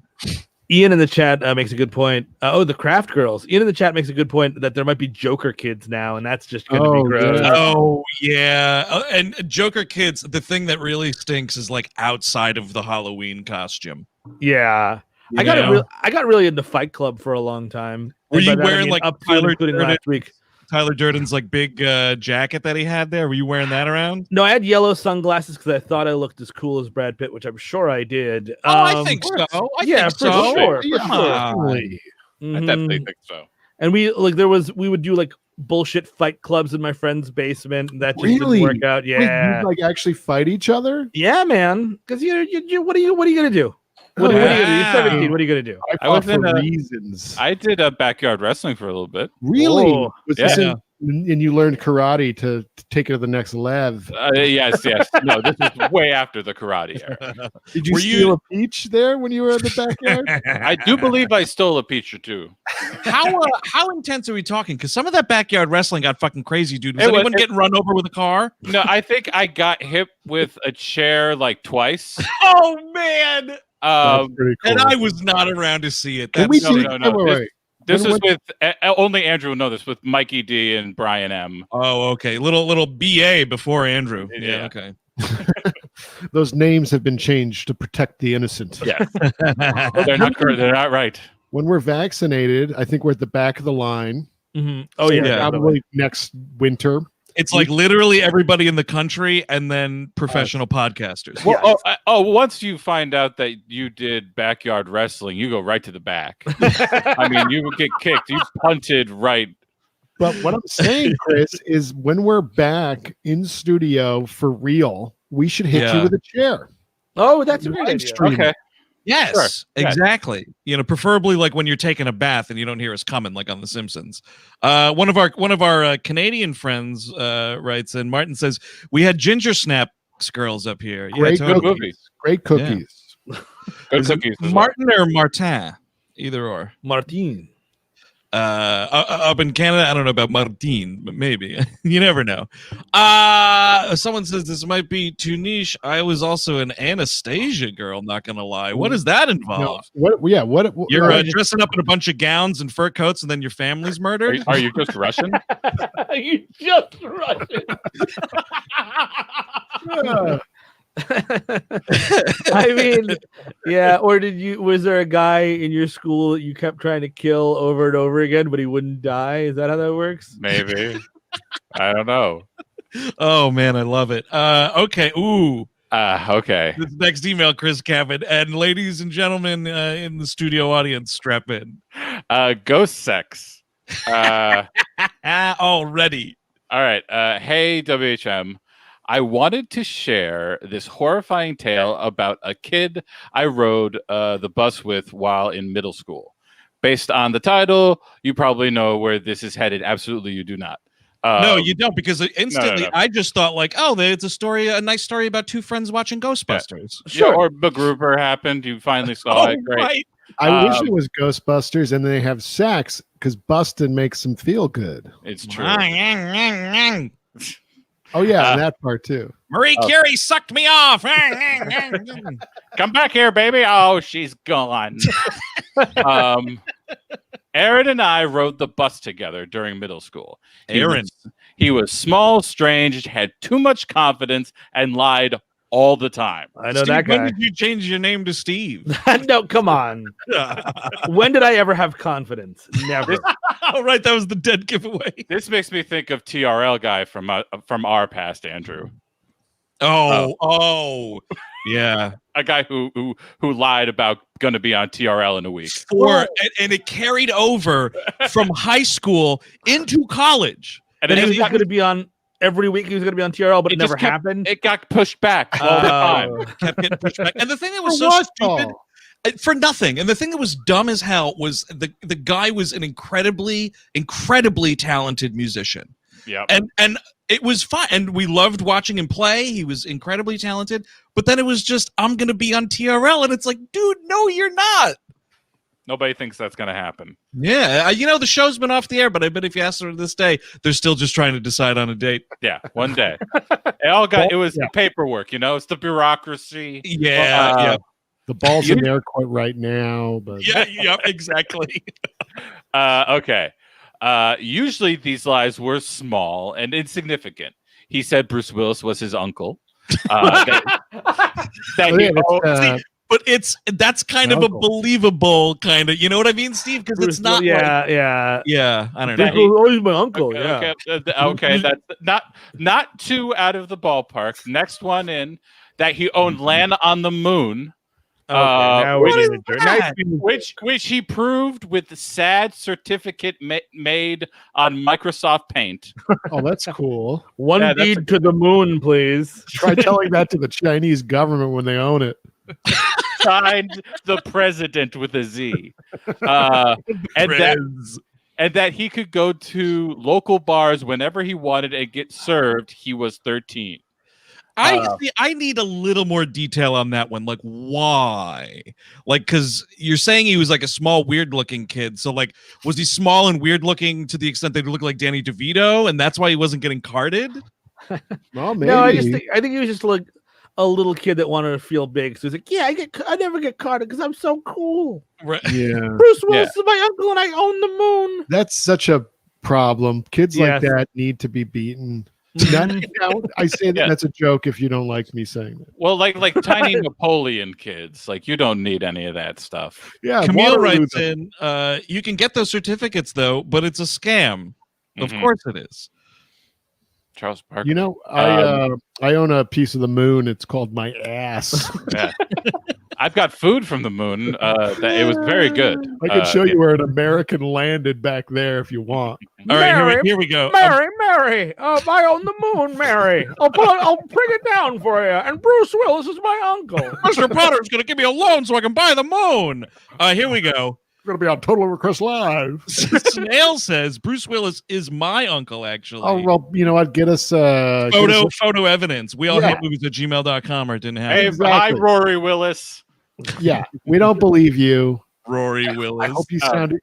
Ian in the chat makes a good point. The Craft Girls. Ian in the chat makes a good point that there might be Joker kids now, and that's just going to be gross. Yeah. Oh, yeah. And Joker kids, the thing that really stinks is like outside of the Halloween costume. Yeah. I got really into Fight Club for a long time. Were you wearing like up to including last week? Tyler Durden's like big jacket that he had there? Were you wearing that around? No, I had yellow sunglasses because I thought I looked as cool as Brad Pitt, which I'm sure I did. I think so. I think for so. sure. Come on. I definitely think so. And we would do like bullshit fight clubs in my friend's basement, and that just Really? didn't work out. Wait, Yeah, you'd, like actually fight each other? yeah, man. Because you what are you gonna do? What are you gonna do? You're 17. What are you gonna do? I was fought in for a- reasons. I did backyard wrestling for a little bit. Really? Oh, Was yeah. this and you learned karate to take it to the next level? Yes. No, this is way after the karate era. Did you Were steal a peach there when you were in the backyard? I do believe I stole a peach or two. How intense are we talking? Because some of that backyard wrestling got fucking crazy, dude. Was It was- anyone getting run over with a car? No, I think I got hit with a chair like twice. Oh man! That's pretty cool. And I was not around to see it. Can we That's see? no. Wait. This When- is with only Andrew will know this, with Mikey D and Brian M. Oh, okay. Little BA before Andrew. Yeah, Yeah. okay. Those names have been changed to protect the innocent. Yeah, they're not correct. They're not right. When we're vaccinated, I think we're at the back of the line. Oh yeah, Yeah. Probably next winter. It's like literally everybody in the country and then professional podcasters. Well, once you find out that you did backyard wrestling, you go right to the back. I mean, you get kicked. You punted right. But what I'm saying, Chris, is when we're back in studio for real, we should hit Yeah. you with a chair. Oh, that's a great Live idea. stream. Okay. Yes, Sure. Yeah. exactly. You know, preferably like when you're taking a bath and you don't hear us coming, like on The Simpsons. One of our Canadian friends writes, and Martin says we had ginger snaps girls up here. Great totally. movie. cookies. Great cookies. Good Is it cookies. as well. Martin or Martin, either or. Martin. Up in Canada, I don't know about Martin, but maybe. You never know. Someone says this might be too niche. I was also an Anastasia girl, not gonna lie. What does that No, involve? what? Yeah. What? You're dressing up in a bunch of gowns and fur coats, and then your family's murdered. Are you just Russian? You just Russian. I mean, yeah. Or was there a guy in your school that you kept trying to kill over and over again, but he wouldn't die? Is that how that works? Maybe. I don't know. Oh man, I love it. Okay. Ooh. Okay. This next email, Chris Cabot, and ladies and gentlemen in the studio audience, strap in. Ghost sex. Already. All right. Hey, WHM. I wanted to share this horrifying tale about a kid I rode the bus with while in middle school. Based on the title, you probably know where this is headed. Absolutely, you do not. No, you don't, because instantly no. I just thought like, oh, it's a nice story about two friends watching Ghostbusters. Yeah, or MacGruber happened. You finally saw it. Great. Right. I wish it was Ghostbusters and they have sex because busting makes them feel good. It's true. Oh yeah, and that part too. Marie Curie sucked me off. Come back here, baby. Oh, she's gone. Aaron and I rode the bus together during middle school. He was small, strange, had too much confidence, and lied all the time. I know Steve, that when guy. did you change your name to Steve? No, come on. When did I ever have confidence? Never. Oh, right, that was the dead giveaway. This makes me think of TRL guy from our past, Andrew. Oh, yeah. A guy who lied about going to be on TRL in a week. And it carried over from high school into college. And Then it he was just going to be on every week. He was going to be on TRL, but it never just kept- happened. It got pushed back all the time. Kept getting pushed back. And the thing that was For so what, stupid Paul? for nothing. And the thing that was dumb as hell was the guy was an incredibly talented musician. Yeah. And it was fun. And we loved watching him play. He was incredibly talented. But then it was just, I'm going to be on TRL. And it's like, dude, no, you're not. Nobody thinks that's going to happen. Yeah. The show's been off the air, but I bet if you ask them to this day, they're still just trying to decide on a date. Yeah, one day. It was the paperwork, it's the bureaucracy. Yeah. The ball's in their court right now, but Yeah, exactly. Okay. Usually these lies were small and insignificant. He said Bruce Willis was his uncle. but that's kind of a believable kind of, you know what I mean, Steve? Because it's not yeah. I don't know. Oh, he's my uncle. Okay, that's not too out of the ballpark. Next one in, that he owned land on the moon. Which he proved with the sad certificate made on Microsoft Paint. Oh, that's cool. One deed to the moon, please. Try telling that to the Chinese government when they own it. Signed the president with a Z. And that he could go to local bars whenever he wanted and get served. He was 13. I need a little more detail on that one. Like, why? Like, because you're saying he was like a small, weird-looking kid. So, like, was he small and weird-looking to the extent that he looked like Danny DeVito, and that's why he wasn't getting carded? Well, maybe. No, I think he was just like a little kid that wanted to feel big. So he's like, yeah, I never get carded because I'm so cool. Right. Yeah. Bruce Willis is my uncle, and I own the moon. That's such a problem. Kids like that need to be beaten. I say that that's a joke if you don't like me saying that. Well, like tiny Napoleon kids, like you don't need any of that stuff. Yeah, Camille writes in, you can get those certificates though, but it's a scam. Of course it is. Charles Parker. You know, I own a piece of the moon. It's called my ass. Yeah. I've got food from the moon. It was very good. I can show you where an American landed back there if you want. All right, here we go. Mary. I own the moon, Mary. I'll bring it down for you. And Bruce Willis is my uncle. Mr. Potter's going to give me a loan so I can buy the moon. Here we go. We're going to be on Total Request Live. Snail says Bruce Willis is my uncle, actually. Oh, well, you know what? Get us photo evidence. We all hate movies at gmail.com or it didn't happen. Hey, hi, Rory Willis. Yeah, we don't believe you. Rory Willis. I hope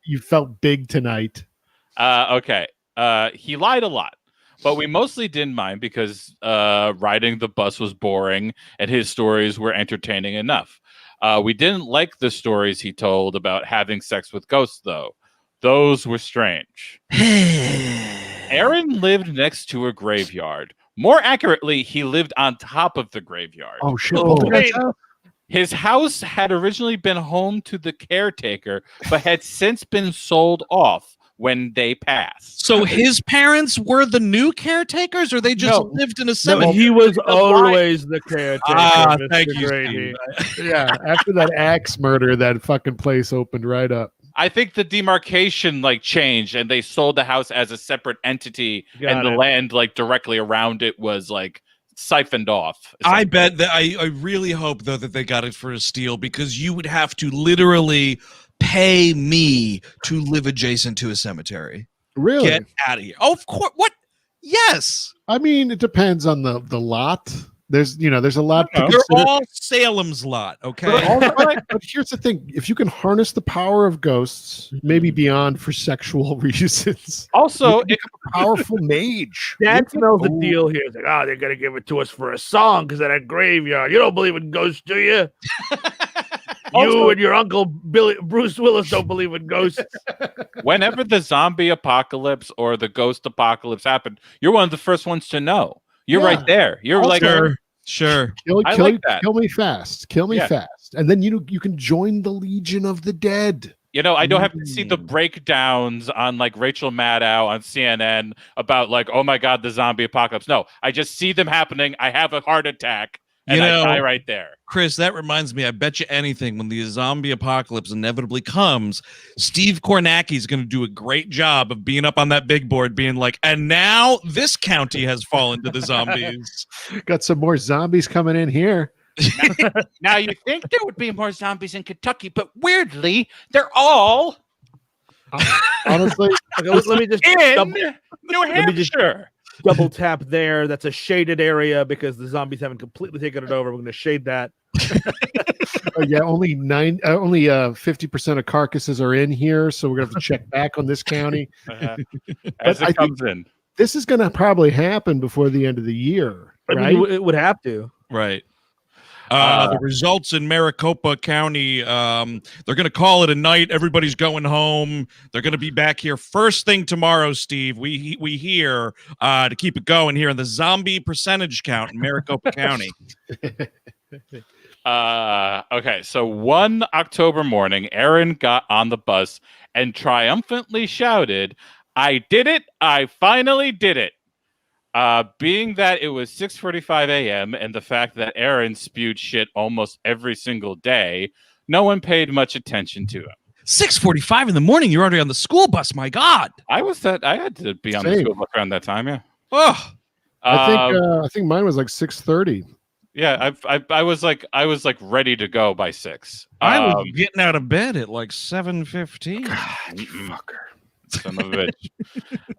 you felt big tonight. Okay. He lied a lot, but we mostly didn't mind because riding the bus was boring and his stories were entertaining enough. We didn't like the stories he told about having sex with ghosts, though. Those were strange. Aaron lived next to a graveyard. More accurately, he lived on top of the graveyard. Oh, shit. His house had originally been home to the caretaker, but had since been sold off when they passed. So his parents were the new caretakers, or they just lived in a cemetery? No, he was always the caretaker. Thank you, Steve. Yeah, after that axe murder, that fucking place opened right up. I think the demarcation changed, and they sold the house as a separate entity, and the land directly around it was siphoned off. I bet that I really hope though that they got it for a steal, because you would have to literally pay me to live adjacent to a cemetery. Really? Get out of here. Oh, of course. What? Yes. I mean, it depends on the lot. There's a lot. They're all Salem's lot, okay? But here's the thing: if you can harness the power of ghosts, maybe beyond for sexual reasons, also you become a powerful mage. Dad smells the deal here. He's like, they're gonna give it to us for a song because at a graveyard. You don't believe in ghosts, do you? You and your uncle Bruce Willis don't believe in ghosts. Whenever the zombie apocalypse or the ghost apocalypse happened, you're one of the first ones to know. You're right there. You're sure. Kill me fast. Kill me fast. And then you can join the Legion of the Dead. I don't have to see the breakdowns on Rachel Maddow on CNN about oh my God, the zombie apocalypse. No, I just see them happening. I have a heart attack. And I die right there. Chris, that reminds me, I bet you anything, when the zombie apocalypse inevitably comes, Steve Kornacki's going to do a great job of being up on that big board being like, and now this county has fallen to the zombies. Got some more zombies coming in here. Now you think there would be more zombies in Kentucky, but weirdly, they're all... Honestly, let me just... New Hampshire. Double tap there. That's a shaded area because the zombies haven't completely taken it over. We're going to shade that. Only 50% of carcasses are in here, so we're going to have to check back on this county as it comes in. This is going to probably happen before the end of the year, right? I mean, it would have to, right? The results in Maricopa County, they're going to call it a night. Everybody's going home. They're going to be back here first thing tomorrow, Steve. We hear to keep it going here in the zombie percentage count in Maricopa County. Okay, so one October morning, Aaron got on the bus and triumphantly shouted, "I did it! I finally did it!" Being that it was 6:45 a.m. and the fact that Aaron spewed shit almost every single day, no one paid much attention to him. 6:45 in the morning. You're already on the school bus. My God. I had to be on the school bus around that time. Yeah. Oh, I think mine was like 6:30. Yeah, I was like ready to go by 6. I was getting out of bed at like 7:15. God, you fucker. Son of a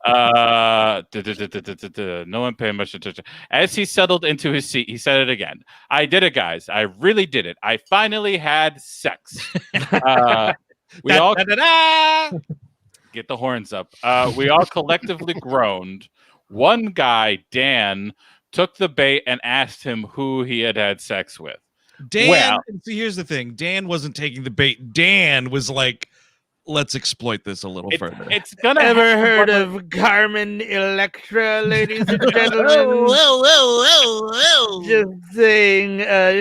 bitch. No one paid much attention. As he settled into his seat, he said it again. "I did it, guys. I really did it. I finally had sex." We all get the horns up. We all collectively groaned. One guy, Dan, took the bait and asked him who he had sex with. Dan, see, here's the thing. Dan wasn't taking the bait. Dan was like, let's exploit this a little further. It's gonna Ever heard of Carmen Electra, ladies and gentlemen? Whoa. Just saying,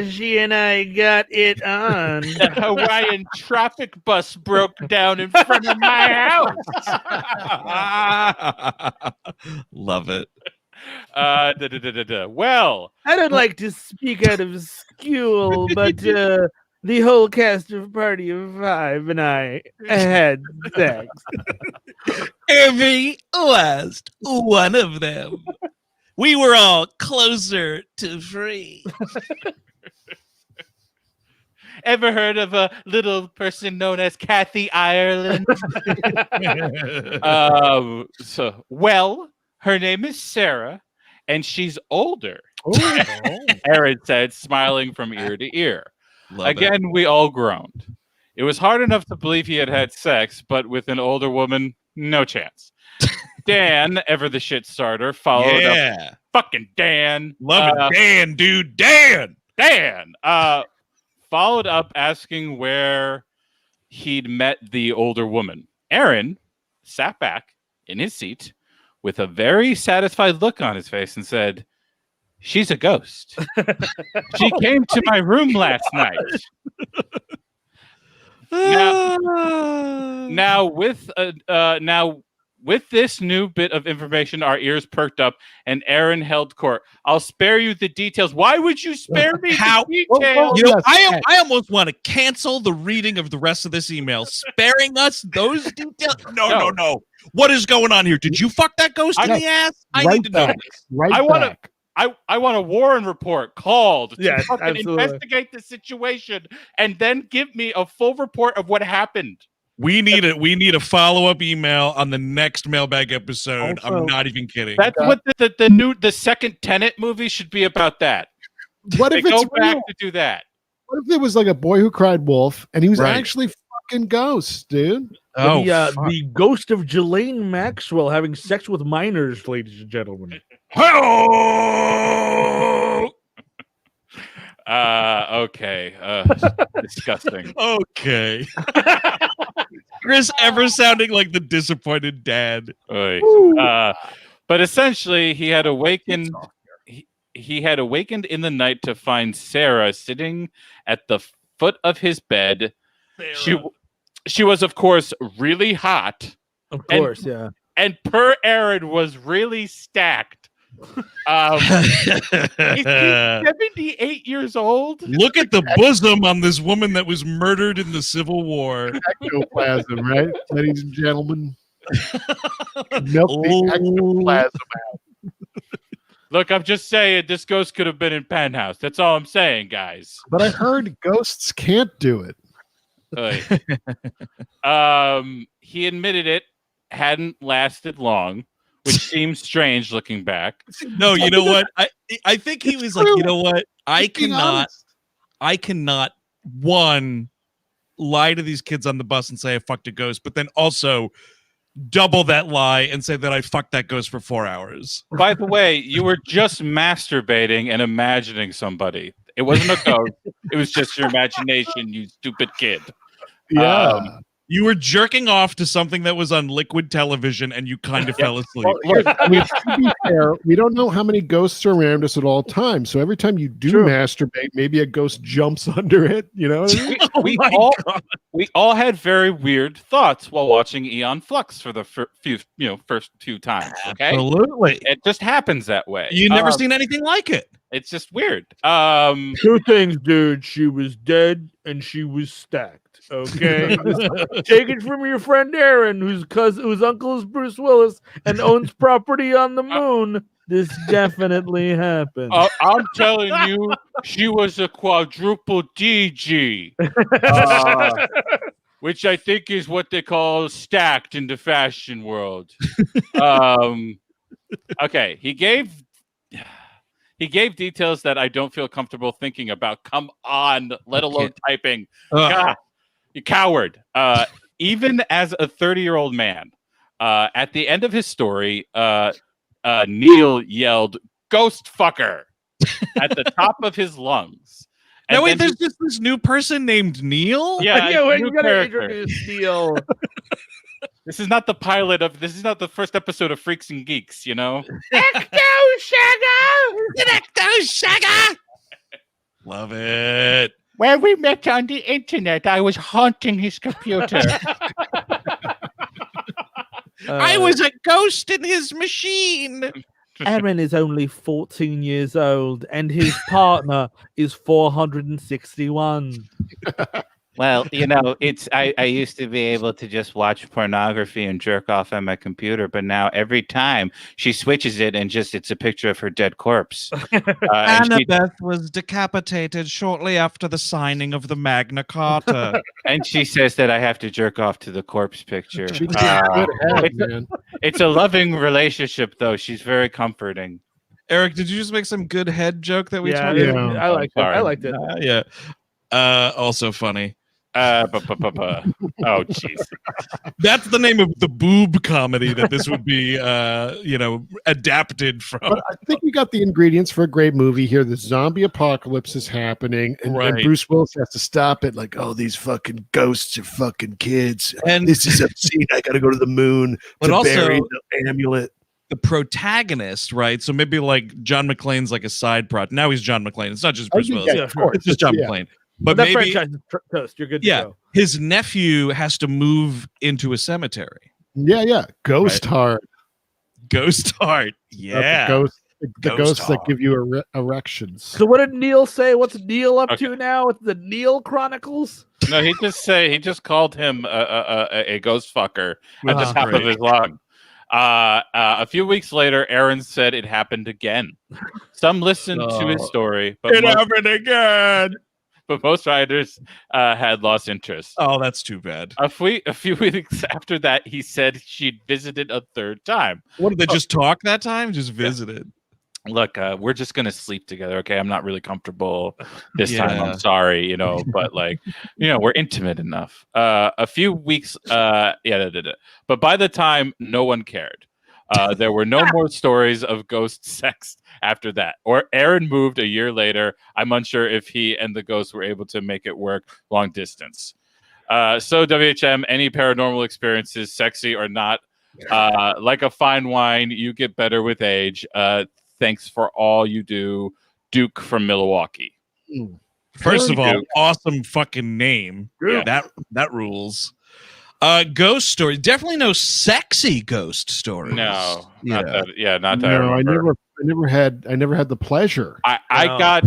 she and I got it on. The Hawaiian traffic bus broke down in front of my house. Love it. Well, I don't like to speak out of school, but the whole cast of Party of Five and I had sex. Every last one of them. We were all closer to free. ever heard of a little person known as Kathy Ireland? Well, her name is Sarah, and she's older. Aaron said, smiling from ear to ear. Again, we all groaned. It was hard enough to believe he had sex, but with an older woman, no chance. Dan, ever the shit starter, followed up. Fucking Dan. Love it. Dan, dude. Dan. Followed up asking where he'd met the older woman. Aaron sat back in his seat with a very satisfied look on his face and said, "She's a ghost. She came to my room last night." Now with this new bit of information, our ears perked up, and Aaron held court. "I'll spare you the details." Why would you spare me the details? You know, I almost want to cancel the reading of the rest of this email, sparing us those details. No. What is going on here? Did you fuck that ghost in the ass? I need to know this. I want a Warren report called to fucking absolutely. investigate the situation and then give me a full report of what happened. We need a follow-up email on the next mailbag episode. Also, I'm not even kidding. That's what the second Tenet movie should be about. That What they if it's go back real? to do that? What if it was like a Boy Who Cried Wolf and he was actually fucking ghost, dude? The ghost of Ghislaine Maxwell having sex with minors, ladies and gentlemen. Okay. Disgusting. Okay. Chris ever sounding like the disappointed dad. But essentially, he had awakened. He had awakened in the night to find Sarah sitting at the foot of his bed. She was, of course, really hot. Of course, yeah. And per Aaron was really stacked. He's 78 years old. Look at the bosom on this woman that was murdered in the Civil War. Ectoplasm, right, ladies and gentlemen? Milk the ectoplasm out. Look, I'm just saying this ghost could have been in Penthouse. That's all I'm saying, guys. But I heard ghosts can't do it. He admitted it hadn't lasted long, which seems strange looking back. No, you know what? I think he was like, you know what? I cannot one lie to these kids on the bus and say I fucked a ghost, but then also double that lie and say that I fucked that ghost for 4 hours. By the way, you were just masturbating and imagining somebody. It wasn't a ghost. It was just your imagination, you stupid kid. Yeah. You were jerking off to something that was on liquid television, and you kind of fell asleep. Well, look, I mean, to be fair, we don't know how many ghosts are around us at all times. So every time you do masturbate, maybe a ghost jumps under it. You know, we all had very weird thoughts while watching Eon Flux for the first few times. Okay, Absolutely, it just happens that way. You never seen anything like it. It's just weird. 2 things, dude. She was dead and she was stacked. Okay, take it from your friend Aaron, whose uncle is Bruce Willis and owns property on the moon. This definitely happened. I'm telling you, she was a quadruple DG, which I think is what they call stacked in the fashion world. Okay, he gave details that I don't feel comfortable thinking about. Come on, let alone typing. God, you coward. Even as a 30-year-old man, at the end of his story, Neil yelled, "Ghost fucker," at the top of his lungs. And wait, there's just this new person named Neil? Yeah, you gotta introduce Neil. This is not the pilot of. This is not the first episode of Freaks and Geeks. You know. Ecto Sugar! Love it. Where we met on the internet, I was haunting his computer. I was a ghost in his machine. Aaron is only 14 years old, and his partner is 461. Well, you know, I used to be able to just watch pornography and jerk off on my computer, but now every time she switches it and it's a picture of her dead corpse. Annabeth was decapitated shortly after the signing of the Magna Carta. And she says that I have to jerk off to the corpse picture. It's a loving relationship, though. She's very comforting. Eric, did you just make some good head joke that we talked about? Yeah, I liked it. I liked it. Yeah. Also funny. Oh, jeez. That's the name of the boob comedy that this would be, adapted from. But I think we got the ingredients for a great movie here. The zombie apocalypse is happening, and Bruce Willis has to stop it. Like, oh, these fucking ghosts are fucking kids. And this is obscene. I got to go to the moon to bury the amulet. The protagonist, right? So maybe like John McClane's like a side project. Now he's John McClane. It's not just Bruce Willis. Yeah, of course. It's just John McClane. But that maybe franchise is toast. You're good to go. His nephew has to move into a cemetery. Yeah. Ghost Heart. Ghost Heart. Yeah. The ghosts that give you erections. So what did Neil say? What's Neil up to now? It's the Neil Chronicles? No, he just called him a ghost fucker at the top of his lung. A few weeks later, Aaron said it happened again. Some listened to his story, but it happened again. But most writers had lost interest. Oh, that's too bad. A few weeks after that, he said she'd visited a third time. What did they just talk that time? Just visited. Look, we're just gonna sleep together, okay? I'm not really comfortable this time. I'm sorry, but we're intimate enough. A few weeks, but by the time, no one cared. There were no more stories of ghost sex after that. Or Aaron moved a year later. I'm unsure if he and the ghost were able to make it work long distance. So WHM, any paranormal experiences, sexy or not, like a fine wine, you get better with age. Thanks for all you do, Duke from Milwaukee. First of all, awesome fucking name. Yeah. That rules. Ghost story. Definitely no sexy ghost stories. No, not that. No, I never had the pleasure. I got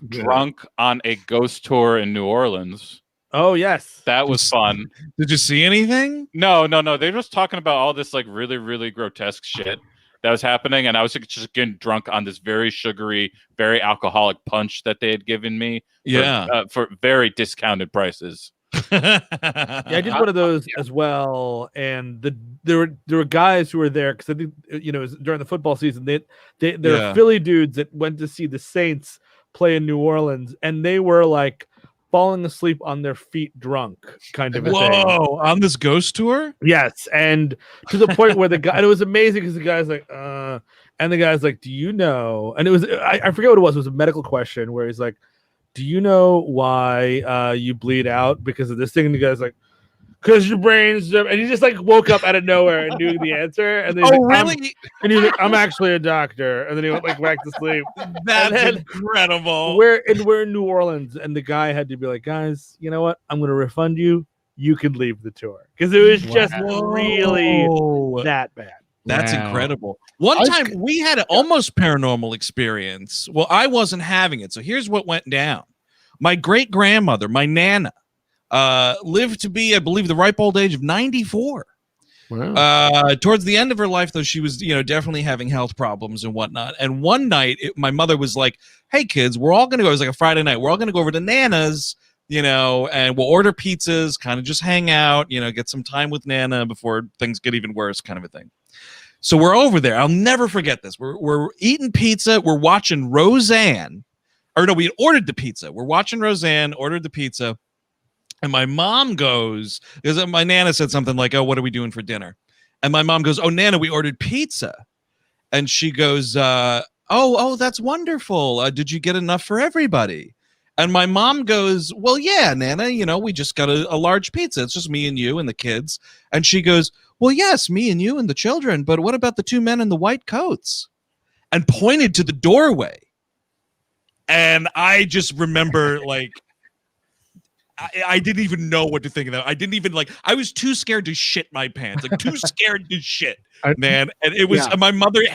drunk on a ghost tour in New Orleans. Oh yes, that was fun. Did you see anything? No. They're just talking about all this like really, really grotesque shit that was happening, and I was just getting drunk on this very sugary, very alcoholic punch that they had given me. For very discounted prices. I did one of those as well, and there were guys who were there because I think it was during the football season. There are Philly dudes that went to see the Saints play in New Orleans, and they were like falling asleep on their feet drunk, kind of a thing. Whoa, on this ghost tour? Yes, and to the point where the guy, and it was amazing because the guy's like, and the guy's like, do you know? And it was I forget what it was. It was a medical question where he's like, do you know why you bleed out because of this thing? And the guy's like, because your brain's, and he just like woke up out of nowhere and knew the answer. And then he's really? And he's like, I'm actually a doctor. And then he went like back to sleep. That's incredible. We're in New Orleans, and the guy had to be like, guys, you know what? I'm going to refund you. You can leave the tour because it was just really that bad. That's incredible. One time we had an almost paranormal experience. Well, I wasn't having it. So here's what went down. My great grandmother, my Nana, lived to be, I believe, the ripe old age of 94. Wow. Towards the end of her life, though, she was, definitely having health problems and whatnot. And one night, my mother was like, "Hey, kids, we're all going to go." It was like a Friday night. We're all going to go over to Nana's, and we'll order pizzas, kind of just hang out, get some time with Nana before things get even worse, kind of a thing. So we're over there. I'll never forget this. We're eating pizza. We're watching Roseanne. Or no, we ordered the pizza. We're watching Roseanne, ordered the pizza. And my mom goes, because my Nana said something like, "Oh, what are we doing for dinner?" And my mom goes, "Oh, Nana, we ordered pizza." And she goes, oh, that's wonderful. Did you get enough for everybody? And my mom goes, "Well, yeah, Nana, we just got a large pizza. It's just me and you and the kids." And she goes, "Well, yes, me and you and the children, but what about the two men in the white coats?" And pointed to the doorway. And I just remember, like, I didn't even know what to think of that. I didn't even I was too scared to shit my pants, too scared to shit, man. And it was my mother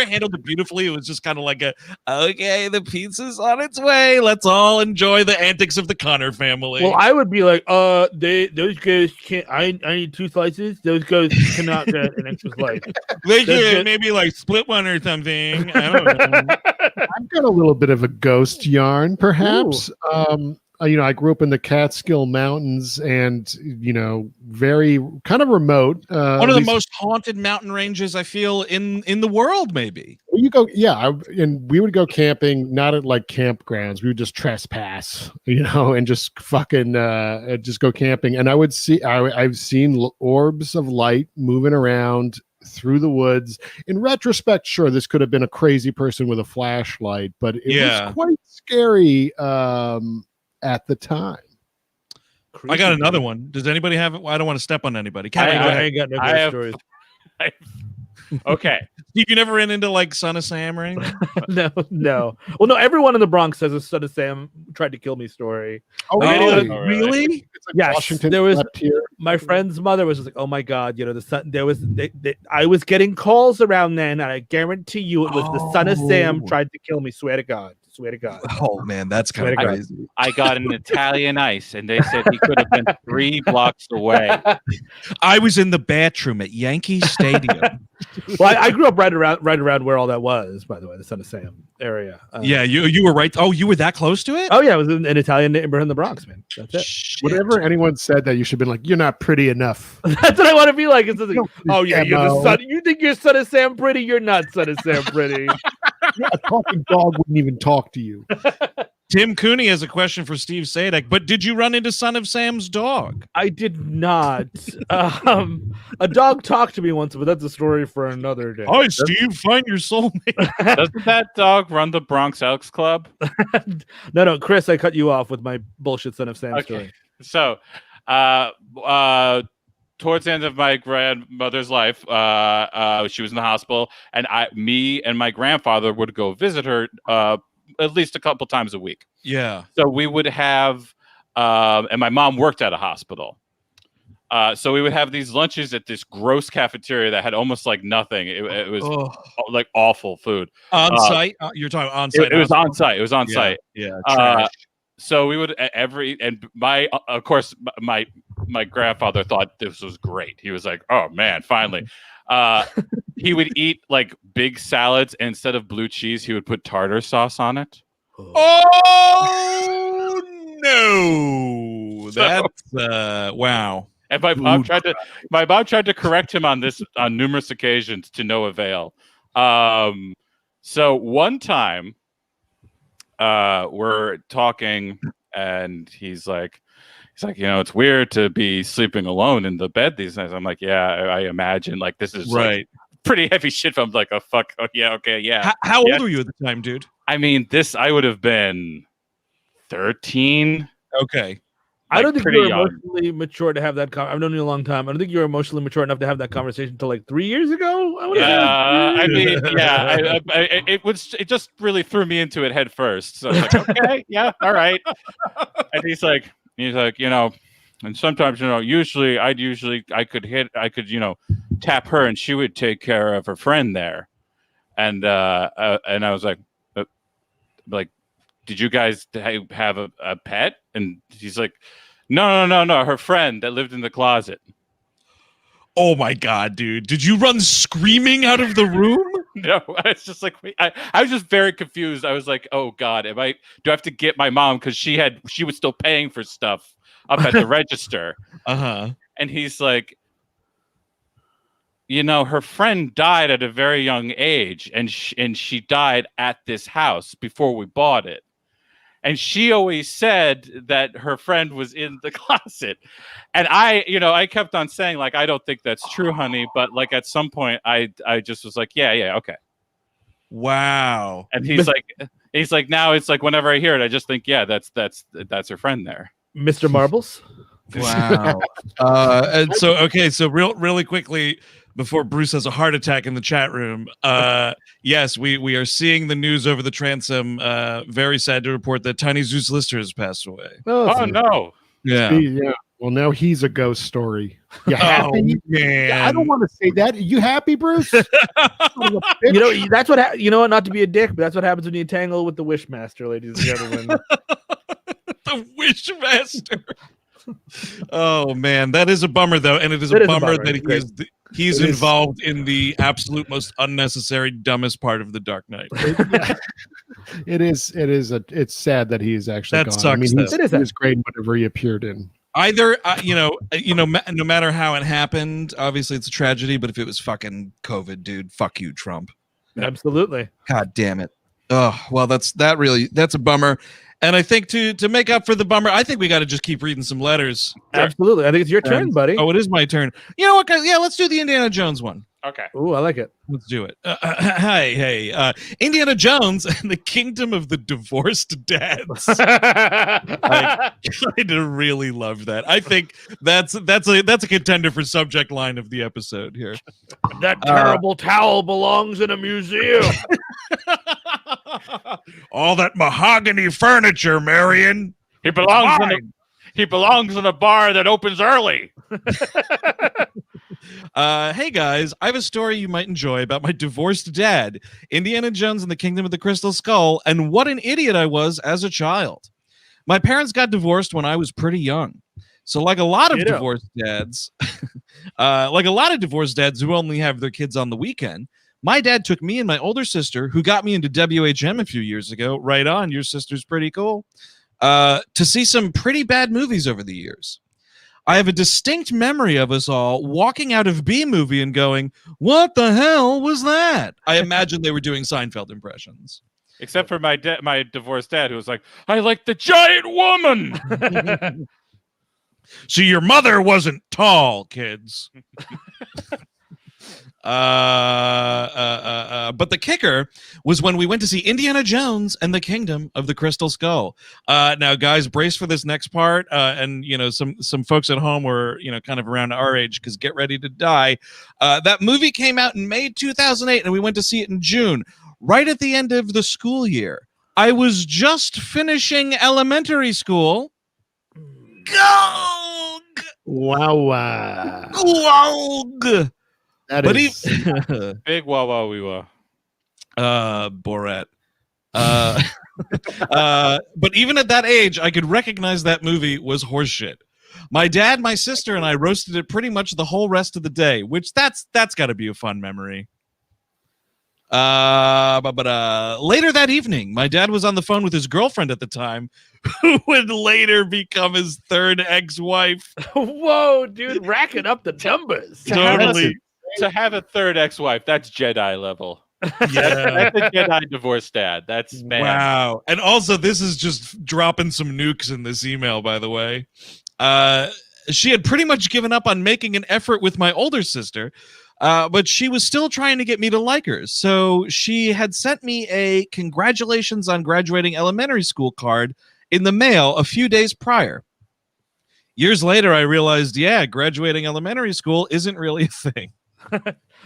handled it beautifully. It was just kind of like okay, the pizza's on its way. Let's all enjoy the antics of the Connor family. Well, I would be like, those guys can't, I need 2 slices. Those guys cannot get an extra slice. They could maybe split one or something. I don't know. I've got a little bit of a ghost yarn, perhaps. I grew up in the Catskill Mountains and, very kind of remote. One of the most haunted mountain ranges, I feel, in the world, maybe. And we would go camping, not at campgrounds. We would just trespass, and just fucking just go camping. And I've seen orbs of light moving around through the woods. In retrospect, sure, this could have been a crazy person with a flashlight, but it was quite scary at the time. I got another one. Does anybody have it? I don't want to step on anybody. I ain't got no stories. Okay. You never ran into Son of Sam or anything? No. Well, no, everyone in the Bronx has a Son of Sam tried to kill me story. Oh, really? Yes. Washington there was here. My friend's mother was just like, "Oh my God, the son." I was getting calls around then, and I guarantee you, it was the Son of Sam tried to kill me. Swear to God. Oh man, that's kind of crazy. I got an Italian ice, and they said he could have been 3 blocks away. I was in the bathroom at Yankee Stadium. Well, I grew up right around where all that was, by the way, the Son of Sam area. You were right. Oh, you were that close to it? Oh yeah, it was in an Italian neighborhood in the Bronx, man. That's it. Shit. Whatever anyone said that, you should have been like, "You're not pretty enough." That's what I want to be like. It's like, "Oh yeah, you're the son. You think you're Son of Sam pretty? You're not Son of Sam pretty." A talking dog wouldn't even talk to you. Tim Cooney has a question for Steve Sadek, but did you run into Son of Sam's dog? I did not. A dog talked to me once, but that's a story for another day. Hi, Steve. Find your soulmate. Doesn't that dog run the Bronx Elks Club? No, Chris, I cut you off with my bullshit Son of Sam story. So, towards the end of my grandmother's life, she was in the hospital, and me and my grandfather would go visit her at least a couple times a week. Yeah. So we would have, and my mom worked at a hospital. So we would have these lunches at this gross cafeteria that had almost nothing. It was awful food. On site? You're talking on site? It was on site. It was on site. Yeah. Trash. So we would of course my grandfather thought this was great. He was like, "Oh man, finally." He would eat big salads, and instead of blue cheese, he would put tartar sauce on it. Oh no! That's wow. And my mom tried to correct him on this on numerous occasions to no avail. So one time, we're talking, and he's like, "It's weird to be sleeping alone in the bed these days." I'm like, "Yeah, I imagine. This is right. Pretty heavy shit." I'm like, "Oh fuck, oh yeah, okay, yeah." How old were you at the time, dude? I mean, I would have been 13. Okay. I don't think pretty you're young. emotionally mature to have that. I've known you a long time. I don't think you're emotionally mature enough to have that conversation until like 3 years ago. I mean, yeah, it just really threw me into it head first. So I was like, okay, yeah, all right. And he's like, and sometimes, usually I could, tap her and she would take care of her friend there. And I was like, did you guys have a pet? And he's like, no, her friend that lived in the closet. Oh my God, dude. Did you run screaming out of the room? No, it's just like, I was just very confused. I was like, oh God, do I have to get my mom? Cause she was still paying for stuff up at the register. Uh-huh. And he's like, her friend died at a very young age, and she died at this house before we bought it. And she always said that her friend was in the closet. And I kept on saying, like, I don't think that's true, honey. But like at some point I just was like, yeah, okay. Wow. And he's like, now it's like whenever I hear it, I just think, yeah, that's her friend there. Mr. Marbles. Wow. And so really quickly, before Bruce has a heart attack in the chat room, yes, we are seeing the news over the transom. Very sad to report that Tiny Zeus Lister has passed away. Oh no. Yeah. Yeah. Well, now he's a ghost story. You happy? Oh, man. Yeah, I don't want to say that. Are you happy, Bruce? That's what not to be a dick, but that's what happens when you tangle with the Wishmaster, ladies and gentlemen. The Wishmaster. Oh man, that is a bummer though, and it is a bummer that he's involved in the absolute most unnecessary, dumbest part of the Dark Knight. It's sad that he is actually gone. Sucks. I mean, he was great in whatever he appeared in. Either no matter how it happened, obviously it's a tragedy. But if it was fucking COVID, dude, fuck you, Trump. Absolutely. God damn it. Oh well, that's a bummer. And I think to make up for the bummer, I think we got to just keep reading some letters. Absolutely. I think it's your turn, buddy. Oh, it is my turn. You know what, guys? Yeah, let's do the Indiana Jones one. Okay. Ooh, I like it. Let's do it. Hey, Indiana Jones and the Kingdom of the Divorced Dads. I kind of really love that. I think that's a contender for subject line of the episode here. That terrible towel belongs in a museum. All that mahogany furniture, Marion. He belongs in a bar that opens early. Hey guys, I have a story you might enjoy about my divorced dad, Indiana Jones and the Kingdom of the Crystal Skull, and what an idiot I was as a child. My parents got divorced when I was pretty young. So like a lot of divorced dads, who only have their kids on the weekend, my dad took me and my older sister, who got me into WHM a few years ago, right on, your sister's pretty cool, to see some pretty bad movies over the years. I have a distinct memory of us all walking out of B-movie and going, what the hell was that? I imagine they were doing Seinfeld impressions. Except for my divorced dad, who was like, I like the giant woman. So your mother wasn't tall, kids. But the kicker was when we went to see Indiana Jones and the Kingdom of the Crystal Skull. Now, guys, brace for this next part. And some folks at home were kind of around our age, because get ready to die. That movie came out in May 2008, and we went to see it in June, right at the end of the school year. I was just finishing elementary school. Gog! Wow. Gog! That is big wah wah wee wah. Borat. But even at that age, I could recognize that movie was horseshit. My dad, my sister, and I roasted it pretty much the whole rest of the day, which that's got to be a fun memory. But later that evening, my dad was on the phone with his girlfriend at the time, who would later become his third ex-wife. Whoa, dude, racking up the numbers. Totally. To have a third ex-wife, that's Jedi level. Yeah. That's a Jedi divorced dad. That's man. Wow. And also, this is just dropping some nukes in this email, by the way. She had pretty much given up on making an effort with my older sister, but she was still trying to get me to like her. So she had sent me a congratulations on graduating elementary school card in the mail a few days prior. Years later, I realized, yeah, graduating elementary school isn't really a thing.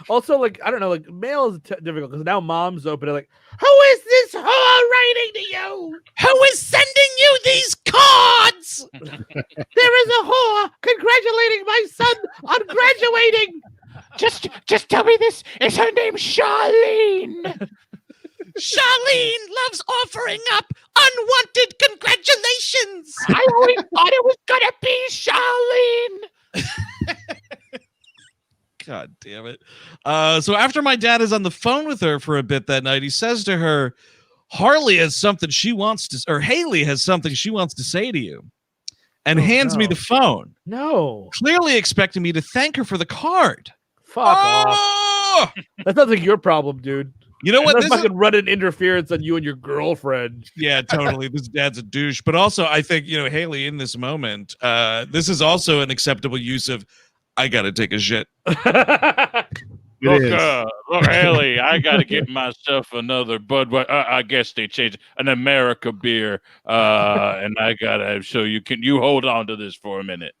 Also, like, I don't know, like, mail is difficult because now moms open it like, who is this whore writing to you? Who is sending you these cards? There is a whore congratulating my son on graduating. Just tell me this. Is her name Charlene? Charlene loves offering up unwanted congratulations. I always thought it was gonna be Charlene. God damn it. So after my dad is on the phone with her for a bit that night, he says to her, Haley has something she wants to say to you, and hands me the phone. No. Clearly expecting me to thank her for the card. Fuck off. That sounds like your problem, dude. You know what? That's fucking running interference on you and your girlfriend. Yeah, totally. This dad's a douche. But also, I think, Haley, in this moment, this is also an acceptable use of, I gotta take a shit. Look, Haley, I gotta get myself another Budweiser. I guess they changed an America beer, and I gotta show you. Can you hold on to this for a minute?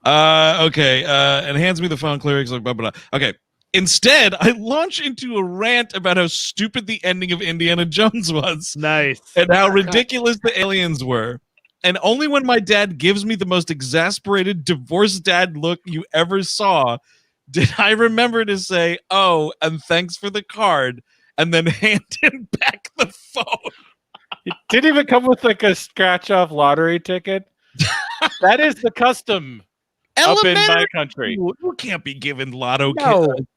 Okay. And hands me the phone. Clearly, like blah blah blah. Okay. Instead, I launch into a rant about how stupid the ending of Indiana Jones was. Nice. And how ridiculous the aliens were. And only when my dad gives me the most exasperated divorced dad look you ever saw did I remember to say, oh, and thanks for the card, and then hand him back the phone. It didn't even come with like a scratch-off lottery ticket. That is the custom up in my country. You can't be giving lotto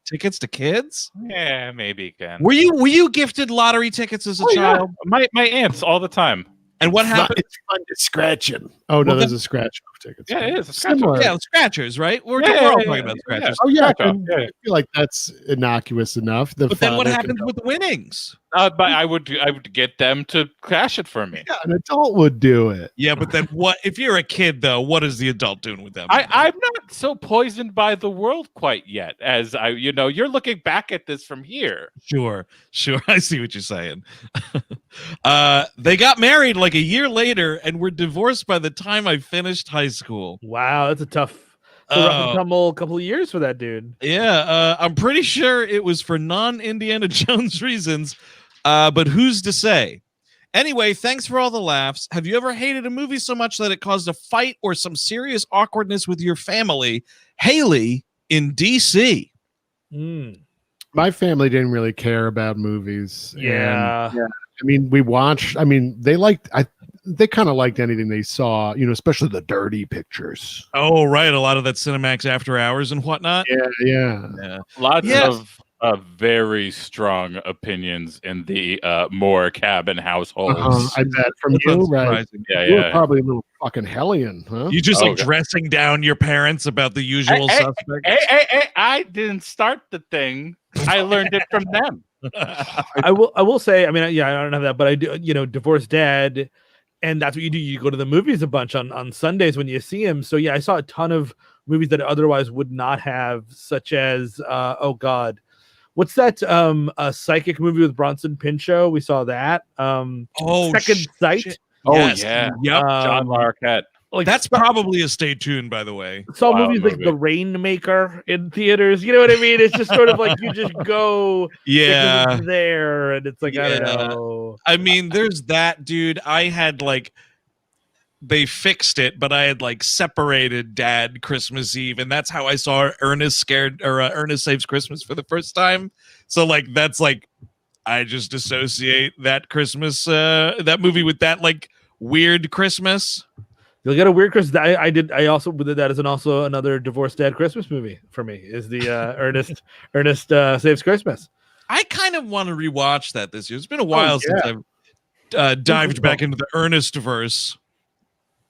tickets to kids. Yeah, maybe you can. Were you gifted lottery tickets as a child? Yeah. My aunts all the time. And what happened? It's fun to scratch him. Oh, no, there's a scratch off ticket. Yeah, it is. A Similar. Yeah, scratchers, right? We're all talking about scratchers. Oh, yeah. I feel like that's innocuous enough. But then what happens with the winnings? But I would get them to cash it for me. Yeah, an adult would do it. Yeah, but then what? If you're a kid, though, what is the adult doing with them? I'm not so poisoned by the world quite yet. As you're looking back at this from here. Sure. I see what you're saying. They got married like a year later and were divorced by the time I finished high school. Wow, that's a rough and tumble couple of years for that dude. Yeah, I'm pretty sure it was for non-Indiana Jones reasons, but who's to say? Anyway, thanks for all the laughs. Have you ever hated a movie so much that it caused a fight or some serious awkwardness with your family? Haley in DC. My family didn't really care about movies. Yeah. I mean, we watched. I mean, they kind of liked anything they saw, especially the dirty pictures. Oh, right. A lot of that Cinemax After Hours and whatnot. Yeah. Lots of very strong opinions in the Moore cabin households. I bet from you, right? Yeah, you were probably a little fucking hellion, huh? You just dressing down your parents about the usual suspects. Hey, I didn't start the thing. I learned it from them. I will say, I mean, I don't have that, but I do, divorced dad, and that's what you do. You go to the movies a bunch on Sundays when you see him. So yeah, I saw a ton of movies that I otherwise would not have, such as oh god, what's that a psychic movie with Bronson Pinchot? We saw that. Second Sight. Oh yes. yeah, yep. John Larroquette. Like, that's probably a stay tuned, by the way. Saw movies like The Rainmaker in theaters. You know what I mean? It's just sort of like you just go there, and it's like I don't know. I mean, there's that, dude. I had they fixed it, but I had separated Dad Christmas Eve, and that's how I saw Ernest Ernest Saves Christmas for the first time. So that's I just associate that Christmas that movie with that weird Christmas. You'll get a weird Christmas. I also did that as also another divorced dad Christmas movie for me. Is the Ernest Saves Christmas. I kind of want to rewatch that this year. It's been a while since I've dived back into the Ernest verse.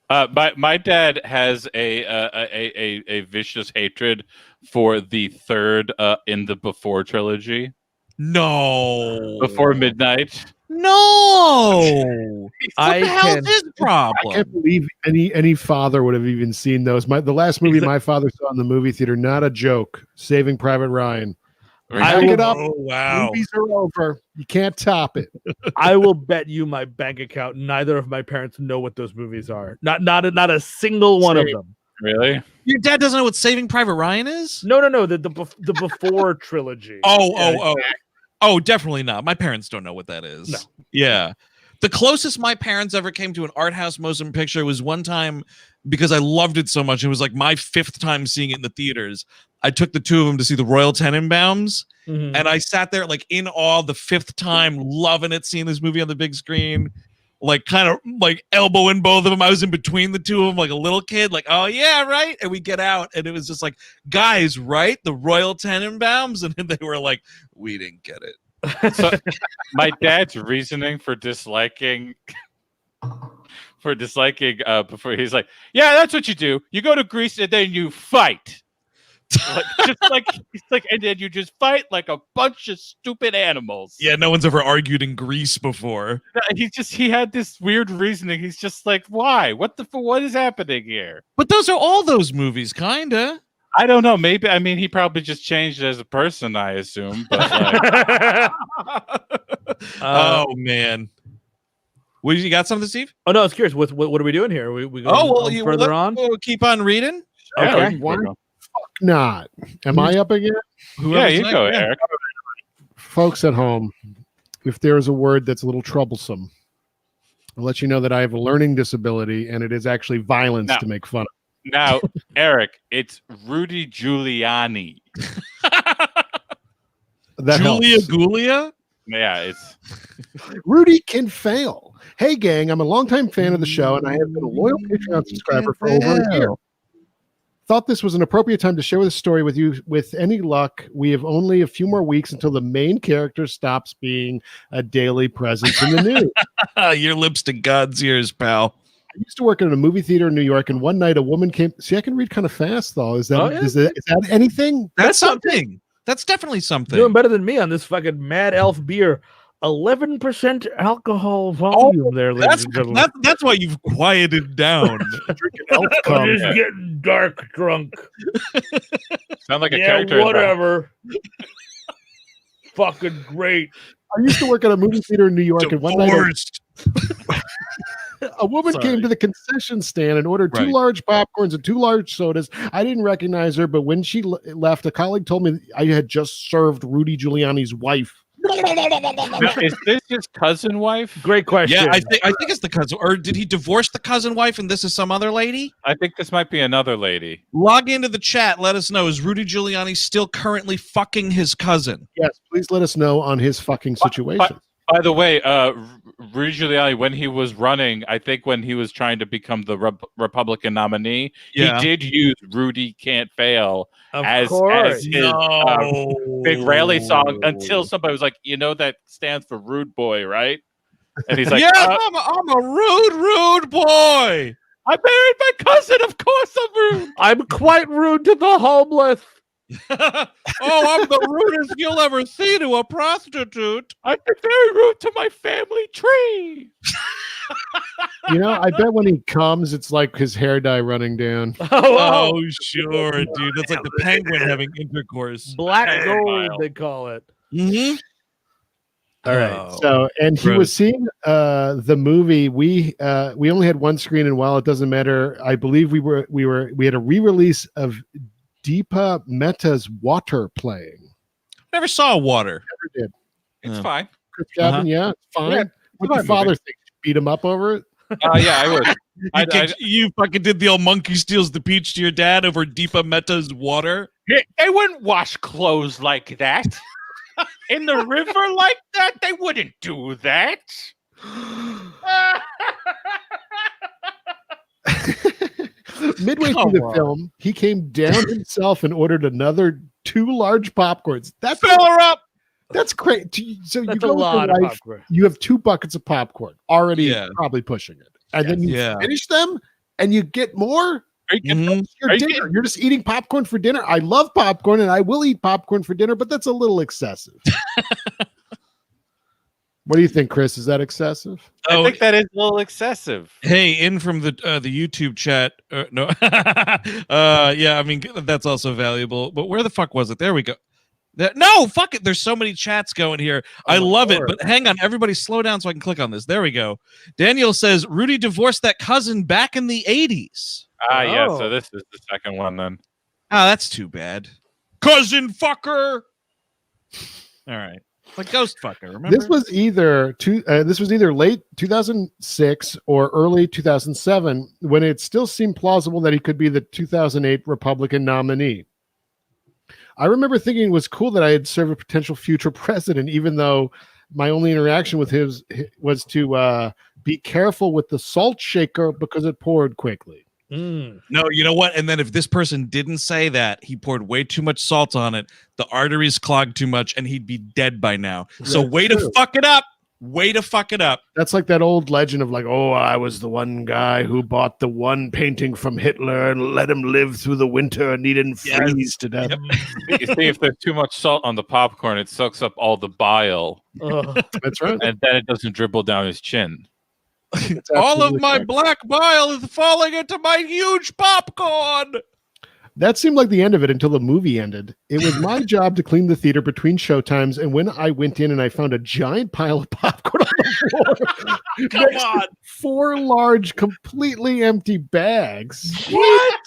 My dad has a vicious hatred for the third in the Before trilogy. No, Before Midnight. No, what the hell's his problem? I can't believe any father would have even seen those. The last movie my father saw in the movie theater, not a joke, Saving Private Ryan. Pack it up. Oh, wow. Movies are over. You can't top it. I will bet you my bank account neither of my parents know what those movies are. Not a single one of them. Really? Your dad doesn't know what Saving Private Ryan is? No. The before trilogy. Oh, definitely not. My parents don't know what that is. No. Yeah. The closest my parents ever came to an art house motion picture was one time, because I loved it so much. It was like my 5th time seeing it in the theaters. I took the 2 of them to see the Royal Tenenbaums, and I sat there like in awe the 5th time, loving it, seeing this movie on the big screen, like kind of like elbowing both of them. I was in between the 2 of them like a little kid, like, oh yeah, right. And we get out and it was just like, guys, right? The Royal Tenenbaums. And they were like, we didn't get it. So my dad's reasoning for disliking before he's like, yeah, that's what you do. You go to Greece and then you fight. And then you just fight like a bunch of stupid animals. Yeah, no one's ever argued in Greece before. He had this weird reasoning. He's just like, why? What is happening here? But those are all those movies, kinda. I don't know. Maybe, I mean, he probably just changed as a person, I assume. But like, oh man, you got something, Steve? Oh no, I was curious. What are we doing here? We going further on. We'll keep on reading. Okay. Why the fuck not? Am I up again? yeah, you go, Eric. Folks at home, if there is a word that's a little troublesome, I'll let you know that I have a learning disability and it is actually violence to make fun of. Now, Eric, it's Rudy Giuliani. Julia Gulia? Yeah, it's Rudy can fail. Hey, gang, I'm a longtime fan of the show, and I have been a loyal Patreon subscriber for over a year. Thought this was an appropriate time to share this story with you. With any luck, we have only a few more weeks until the main character stops being a daily presence in the news. Your lips to God's ears, pal. I used to work in a movie theater in New York, and one night a woman came. See, I can read kind of fast, though. Is that is that anything? That's something. That's definitely something. Doing better than me on this fucking Mad Elf beer. 11% alcohol volume there, ladies and gentlemen. That's why you've quieted down. I'm just getting dark drunk. Sound like a character. Whatever. Fucking great. I used to work at a movie theater in New York, and one night a woman came to the concession stand and ordered 2 large popcorns and 2 large sodas. I didn't recognize her, but when she left, a colleague told me I had just served Rudy Giuliani's wife. Now, is this his cousin wife? Great question. Yeah, I think it's the cousin. Or did he divorce the cousin wife and this is some other lady? I think this might be another lady. Log into the chat. Let us know. Is Rudy Giuliani still currently fucking his cousin? Yes, please let us know on his fucking situation. By the way, Rudy Giuliani, when he was running, I think when he was trying to become the Republican nominee, he did use Rudy Can't Fail as his big rally song until somebody was like, that stands for rude boy, right? And he's like, yeah, I'm a rude boy. I married my cousin. Of course I'm rude. I'm quite rude to the homeless. I'm the rudest you'll ever see to a prostitute. I'm very rude to my family tree. I bet when he comes, it's like his hair dye running down. Oh, sure, dude. That's like the penguin having intercourse. Black gold, they call it. Mm-hmm. All right. So, and he was seeing the movie. We only had one screen, and while it doesn't matter, I believe we had a re-release of Deepa Mehta's Water playing. Never saw Water. Never did. It's fine. Chris Cabin, it's fine. Yeah, what did your father think? Beat him up over it? Yeah, I would. You fucking did the old monkey steals the peach to your dad over Deepa Mehta's Water? They wouldn't wash clothes like that. In the river like that? They wouldn't do that. Midway through the film, he came down himself and ordered another 2 large popcorns. That's fill her up. That's great. So that's you go a lot of popcorn. You have 2 buckets of popcorn already, probably pushing it, and then you finish them, and you get more. Your dinner. You're just eating popcorn for dinner. I love popcorn, and I will eat popcorn for dinner, but that's a little excessive. What do you think, Chris? Is that excessive? I think that is a little excessive. Hey, in from the YouTube chat. No, yeah, I mean that's also valuable. But where the fuck was it? There we go. No, fuck it. There's so many chats going here. I love it. But hang on, everybody slow down so I can click on this. There we go. Daniel says Rudy divorced that cousin back in the 80s. Yeah, so this is the second one then. Oh, that's too bad. Cousin fucker. All right. Like ghost fucker, remember? This was either late 2006 or early 2007 when it still seemed plausible that he could be the 2008 Republican nominee. I remember thinking it was cool that I had served a potential future president, even though my only interaction with him was to be careful with the salt shaker because it poured quickly. No, you know what? And then if this person didn't say that, he poured way too much salt on it, the arteries clogged too much, and he'd be dead by now. So way to fuck it up. Way to fuck it up. That's like that old legend of like, oh, I was the one guy who bought the one painting from Hitler and let him live through the winter and he didn't freeze to death. You see, if there's too much salt on the popcorn, it soaks up all the bile. That's right. And then it doesn't dribble down his chin. All of my black bile is falling into my huge popcorn. That seemed like the end of it until the movie ended. It was my job to clean the theater between showtimes, and when I went in and I found a giant pile of popcorn on the floor, Come on, 4 large, completely empty bags. What?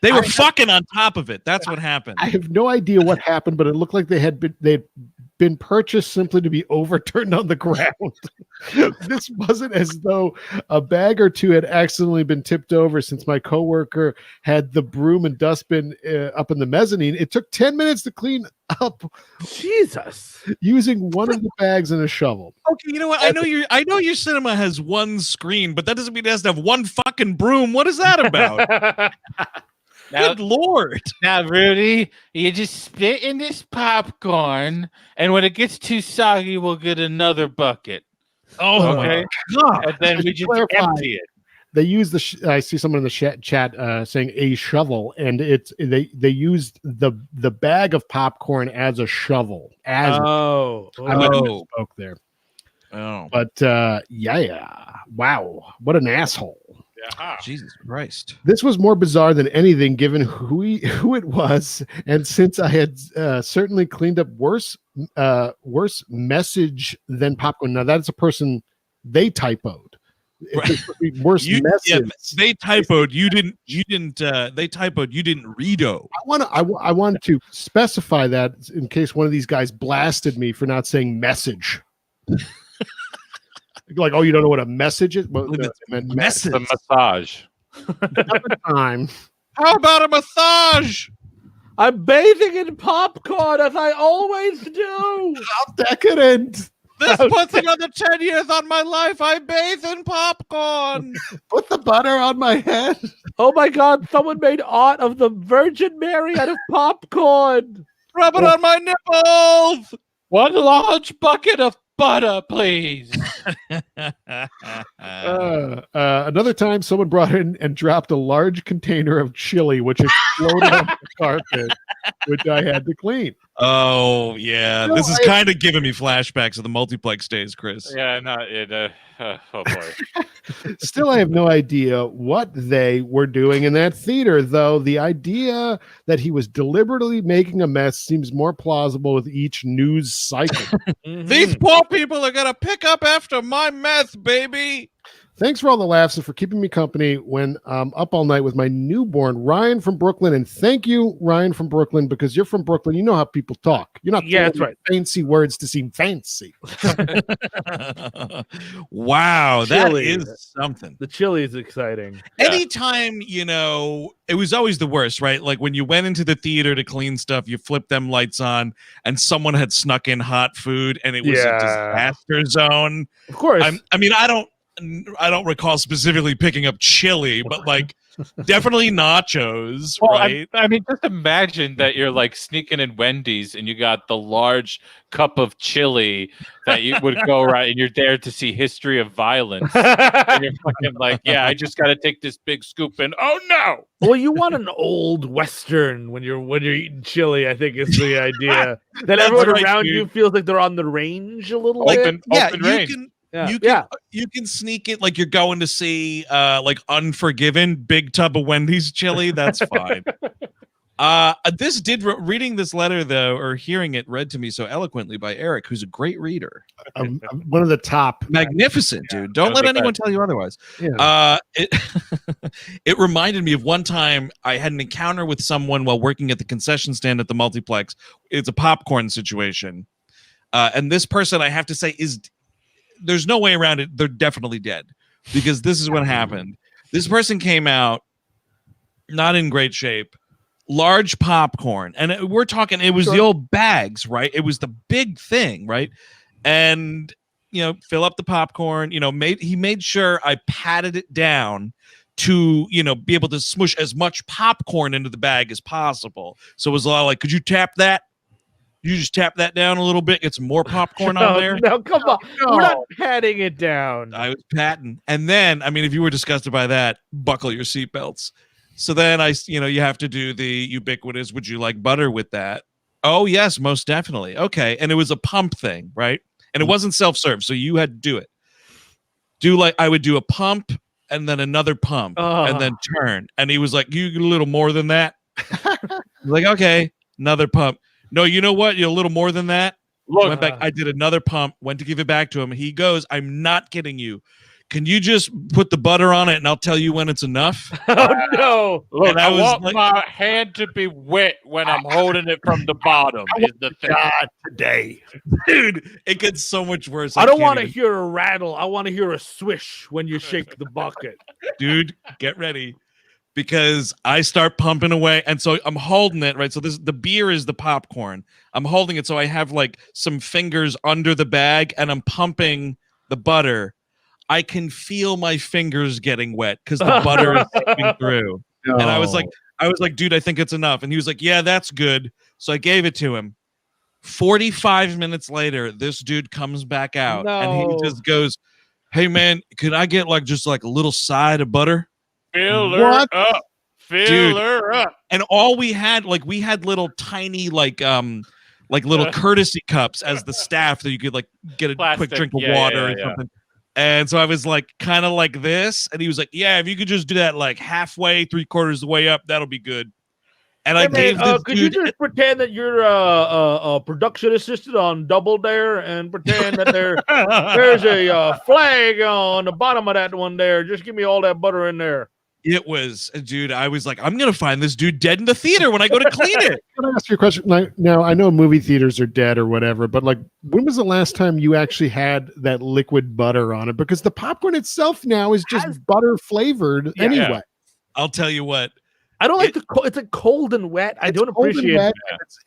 They were fucking on top of it. That's what happened. I have no idea what happened, but it looked like they'd been purchased simply to be overturned on the ground. This wasn't as though a bag or two had accidentally been tipped over, since my coworker had the broom and dustbin up in the mezzanine. It took 10 minutes to clean up. Jesus. Using one of the bags and a shovel. Okay, you know what? I know your cinema has one screen, but that doesn't mean it has to have one fucking broom. What is that about? Good Lord. Now, Rudy, you just spit in this popcorn, and when it gets too soggy, we'll get another bucket. Oh, okay. God. And then we just empty it. They use I see someone in the chat saying a shovel, and they used the bag of popcorn as a shovel. I spoke there. Oh, but wow, what an asshole! Yeah. Jesus Christ. This was more bizarre than anything, given who it was, and since I had certainly cleaned up worse message than popcorn. Now that's a person they typoed. Worse message. Yeah, they typoed. You didn't. They typoed. You didn't reado. I want to specify that in case one of these guys blasted me for not saying message. Like, oh, you don't know what a message is? Well, message. The massage. Another time. How about a massage? I'm bathing in popcorn as I always do. How decadent. This puts another 10 years on my life. I bathe in popcorn. Put the butter on my head. Oh my God, someone made art of the Virgin Mary out of popcorn. Rub it on my nipples. One large bucket of butter, please. Another time, someone brought in and dropped a large container of chili, which exploded on the carpet, which I had to clean. Oh, yeah. This is kind of giving me flashbacks of the multiplex days, Chris. Yeah, oh boy. Still, I have no idea what they were doing in that theater, though. The idea that he was deliberately making a mess seems more plausible with each news cycle. These poor people are going to pick up after my mess, baby. Thanks for all the laughs and for keeping me company when I'm up all night with my newborn, Ryan from Brooklyn. And thank you, Ryan from Brooklyn, because you're from Brooklyn. You know how people talk. You're not that's right. Fancy words to seem fancy. Wow, Chili. that is something. The chili is exciting. Anytime, it was always the worst, right? Like when you went into the theater to clean stuff, you flipped them lights on and someone had snuck in hot food and it was a disaster zone. Of course. I don't recall specifically picking up chili, but like definitely nachos, Well, right? I mean, just imagine that you're like sneaking in Wendy's and you got the large cup of chili that you would go right, and you're there to see History of Violence. And you're fucking like, yeah, I just got to take this big scoop and oh no. Well, you want an old Western when you're eating chili, I think is the idea. That everyone around you feels like they're on the range a little bit. Open range. You can sneak it like you're going to see like Unforgiven, big tub of Wendy's chili. That's fine. This did reading this letter though, or hearing it read to me so eloquently by Eric, who's a great reader. One of the top. Magnificent, dude. Don't let anyone tell you otherwise. Yeah. It reminded me of one time I had an encounter with someone while working at the concession stand at the multiplex. It's a popcorn situation. And this person, I have to say, there's no way around it. They're definitely dead, because this is what happened. This person came out not in great shape. Large popcorn, and we're talking, it was the old bags, right? It was the big thing, right? And fill up the popcorn. He made sure I patted it down to be able to smush as much popcorn into the bag as possible. So it was a lot like, could you tap that? You just tap that down a little bit, get some more popcorn on there. No, come on. We're not patting it down. I was patting. And then, if you were disgusted by that, buckle your seatbelts. So then you have to do the ubiquitous, would you like butter with that? Oh, yes, most definitely. Okay. And it was a pump thing, right? And it wasn't self-serve, so you had to do it. I would do a pump and then another pump and then turn. And he was like, you get a little more than that? Like, okay, another pump. No, you know what? You're a little more than that. Look, went back. I did another pump, went to give it back to him. He goes, I'm not kidding you. Can you just put the butter on it and I'll tell you when it's enough? Oh, no. Look, I want my hand to be wet when I'm holding it from the bottom. Is the thing. God, today. Dude, it gets so much worse. I don't want to hear a rattle. I want to hear a swish when you shake the bucket. Dude, get ready. Because I start pumping away. And so I'm holding it, right? So the beer is the popcorn. I'm holding it so I have like some fingers under the bag and I'm pumping the butter. I can feel my fingers getting wet because the butter is seeping through. No. And I was like, dude, I think it's enough. And he was like, yeah, that's good. So I gave it to him. 45 minutes later, this dude comes back out and he just goes, hey man, could I get just a little side of butter? Fill her up. Fill her up. And all we had, we had little tiny, little courtesy cups as the staff that you could get a quick drink of water or something. And so I was kind of like this. And he was like, yeah, if you could just do that halfway, 3/4 of the way up, that'll be good. And I gave this could you just pretend that you're a production assistant on Double Dare and pretend that there's a flag on the bottom of that one there. Just give me all that butter in there. It was, dude, I was like, I'm going to find this dude dead in the theater when I go to clean it. Can I ask you a question? Now, I know movie theaters are dead or whatever, but when was the last time you actually had that liquid butter on it? Because the popcorn itself now is just butter flavored anyway. Yeah. I'll tell you what. I don't like it's cold and wet. I don't appreciate it.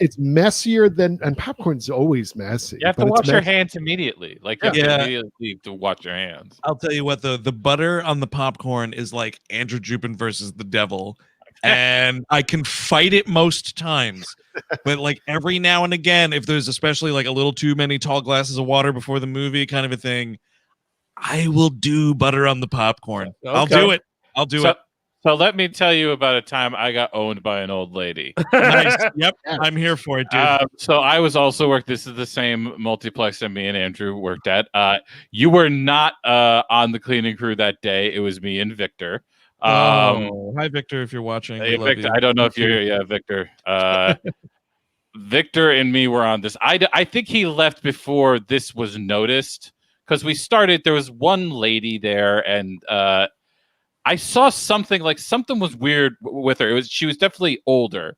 It's messier and popcorn's always messy. You have to wash your hands immediately. Immediately to wash your hands. I'll tell you what, the butter on the popcorn is like Andrew Jupin versus the devil. And I can fight it most times. But every now and again, if there's especially a little too many tall glasses of water before the movie kind of a thing, I will do butter on the popcorn. Okay. I'll do it. So let me tell you about a time I got owned by an old lady. Nice. Yep. I'm here for it, dude. So I was also this is the same multiplex that me and Andrew worked at. You were not on the cleaning crew that day. It was me and Victor. Hi, Victor, if you're watching. Hey, Victor, I don't know if you're here. Yeah, Victor. Victor and me were on this. I think he left before this was noticed because we started. There was one lady there and I saw something something was weird with her. She was definitely older.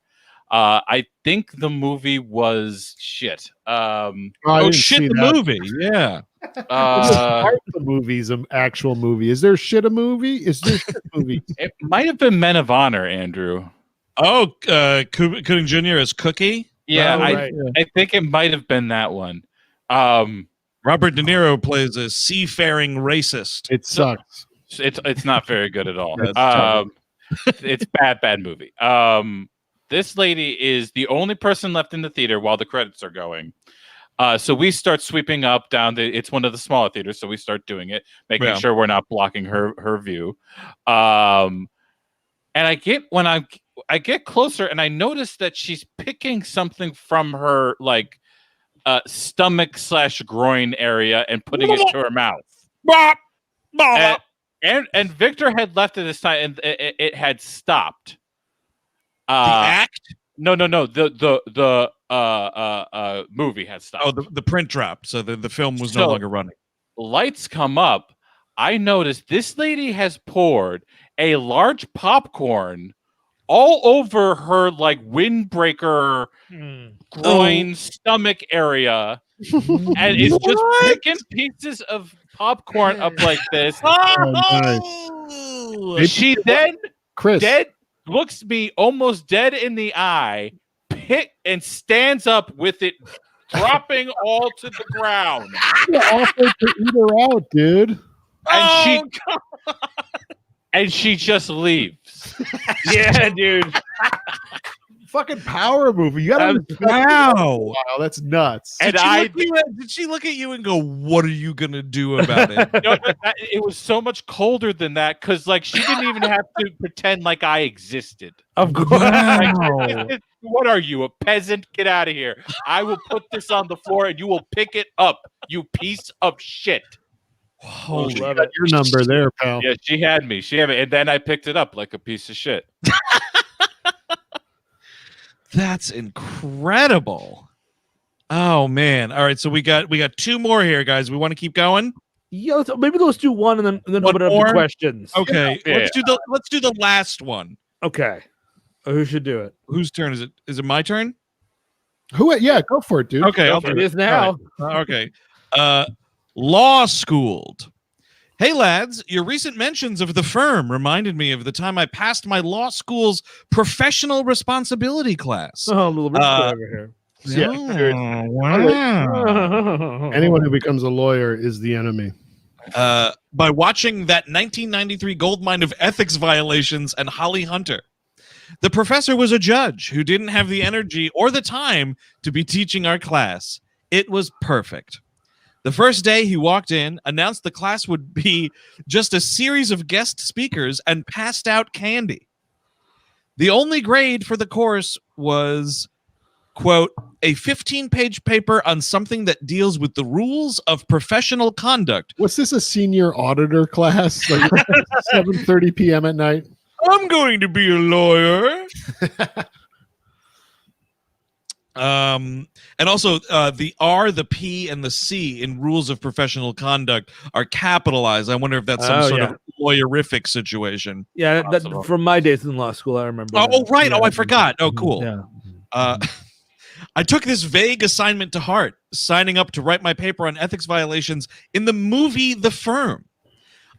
I think the movie was shit. Shit! The movie, yeah. The movie's an actual movie. Is there shit a movie? Is there shit movie? It might have been Men of Honor, Andrew. Oh, Cooting Jr. as Cookie. Yeah, I think it might have been that one. Robert De Niro plays a seafaring racist. It sucks. It's not very good at all. It's bad movie. This lady is the only person left in the theater while the credits are going. So we start sweeping up down it's one of the smaller theaters, so we start doing it, making sure we're not blocking her view. And I get closer and I notice that she's picking something from her stomach/groin area and putting it to her mouth. And Victor had left at this time, and it had stopped. The act? No. The movie had stopped. Oh, the print dropped, so the film was no So- longer running. Lights come up. I noticed this lady has poured a large popcorn all over her like windbreaker groin stomach area, and is just picking pieces of popcorn up like this. Oh, She then Chris, looks me almost dead in the eye, and stands up with it dropping all to the ground. you offered to eat her out, dude. And she just leaves. Yeah, dude. Fucking power movie. You gotta Wow. wow, that's nuts. And Did she look at you and go, "What are you gonna do about it?" No, it was so much colder than that because, like, she didn't even have to pretend like I existed. Of course. Like, what are you, a peasant? Get out of here! I will put this on the floor and you will pick it up. You piece of shit. Holy You got your number there, pal. Yeah, she had me. And then I picked it up like a piece of shit. That's incredible. Oh man. All right, so we got two more here, guys. We want to keep going? Yeah, maybe let's do one and then One open it up more? to questions. Okay. Yeah. Let's do the last one. Okay. Who should do it? Whose turn is it? Is it my turn? Who? Yeah, go for it, dude. Okay, I'll do It it. is now. Okay. Law schooled. Hey lads, your recent mentions of The Firm reminded me of the time I passed my law school's professional responsibility class. Oh, a little bit over here. Yeah. Wow. Anyone who becomes a lawyer is the enemy. By watching that 1993 goldmine of ethics violations and Holly Hunter. The professor was a judge who didn't have the energy or the time to be teaching our class. It was perfect. The first day he walked in, announced the class would be just a series of guest speakers and passed out candy. The only grade for the course was, quote, a 15-page paper on something that deals with the rules of professional conduct. What's this, a senior auditor class? Like 7:30 p.m. at night? I'm going to be a lawyer. And also the R, the P, and the C in rules of professional conduct are capitalized. I wonder if that's some sort of lawyerific situation. Yeah, that, from my days in law school, I remember. Oh, that. right. Yeah. Oh, I forgot. Oh, cool. Yeah. I took this vague assignment to heart, signing up to write my paper on ethics violations in the movie The Firm.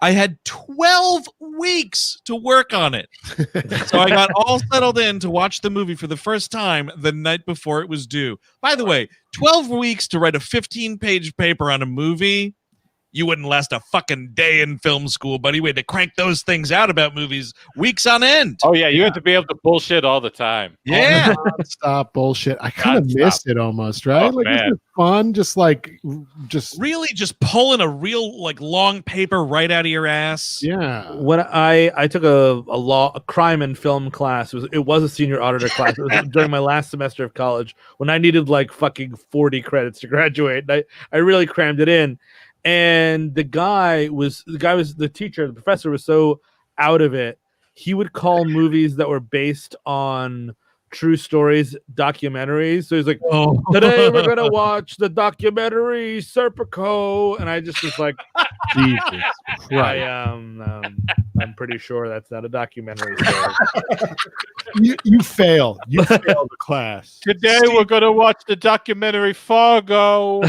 I had 12 weeks to work on it. So I got all settled in to watch the movie for the first time the night before it was due. By the way, 12 weeks to write a 15-page paper on a movie, you wouldn't last a fucking day in film school, buddy. We had to crank those things out about movies weeks on end. Oh, yeah, you have to be able to bullshit all the time. Yeah. Stop bullshit. I kind of missed it almost, right? Oh, like, man. isn't it fun? Just Really just pulling a real like long paper right out of your ass. yeah. When I took a crime and film class, it was a senior auditor class. It was during my last semester of college when I needed like fucking 40 credits to graduate. And I really crammed it in. And the teacher, the professor was so out of it. He would call movies that were based on true stories documentaries. So he's like, today we're going to watch the documentary Serpico. And I just was like, Jesus Christ. I'm pretty sure that's not a documentary story. You fail. You failed the class. Today we're going to watch the documentary Fargo.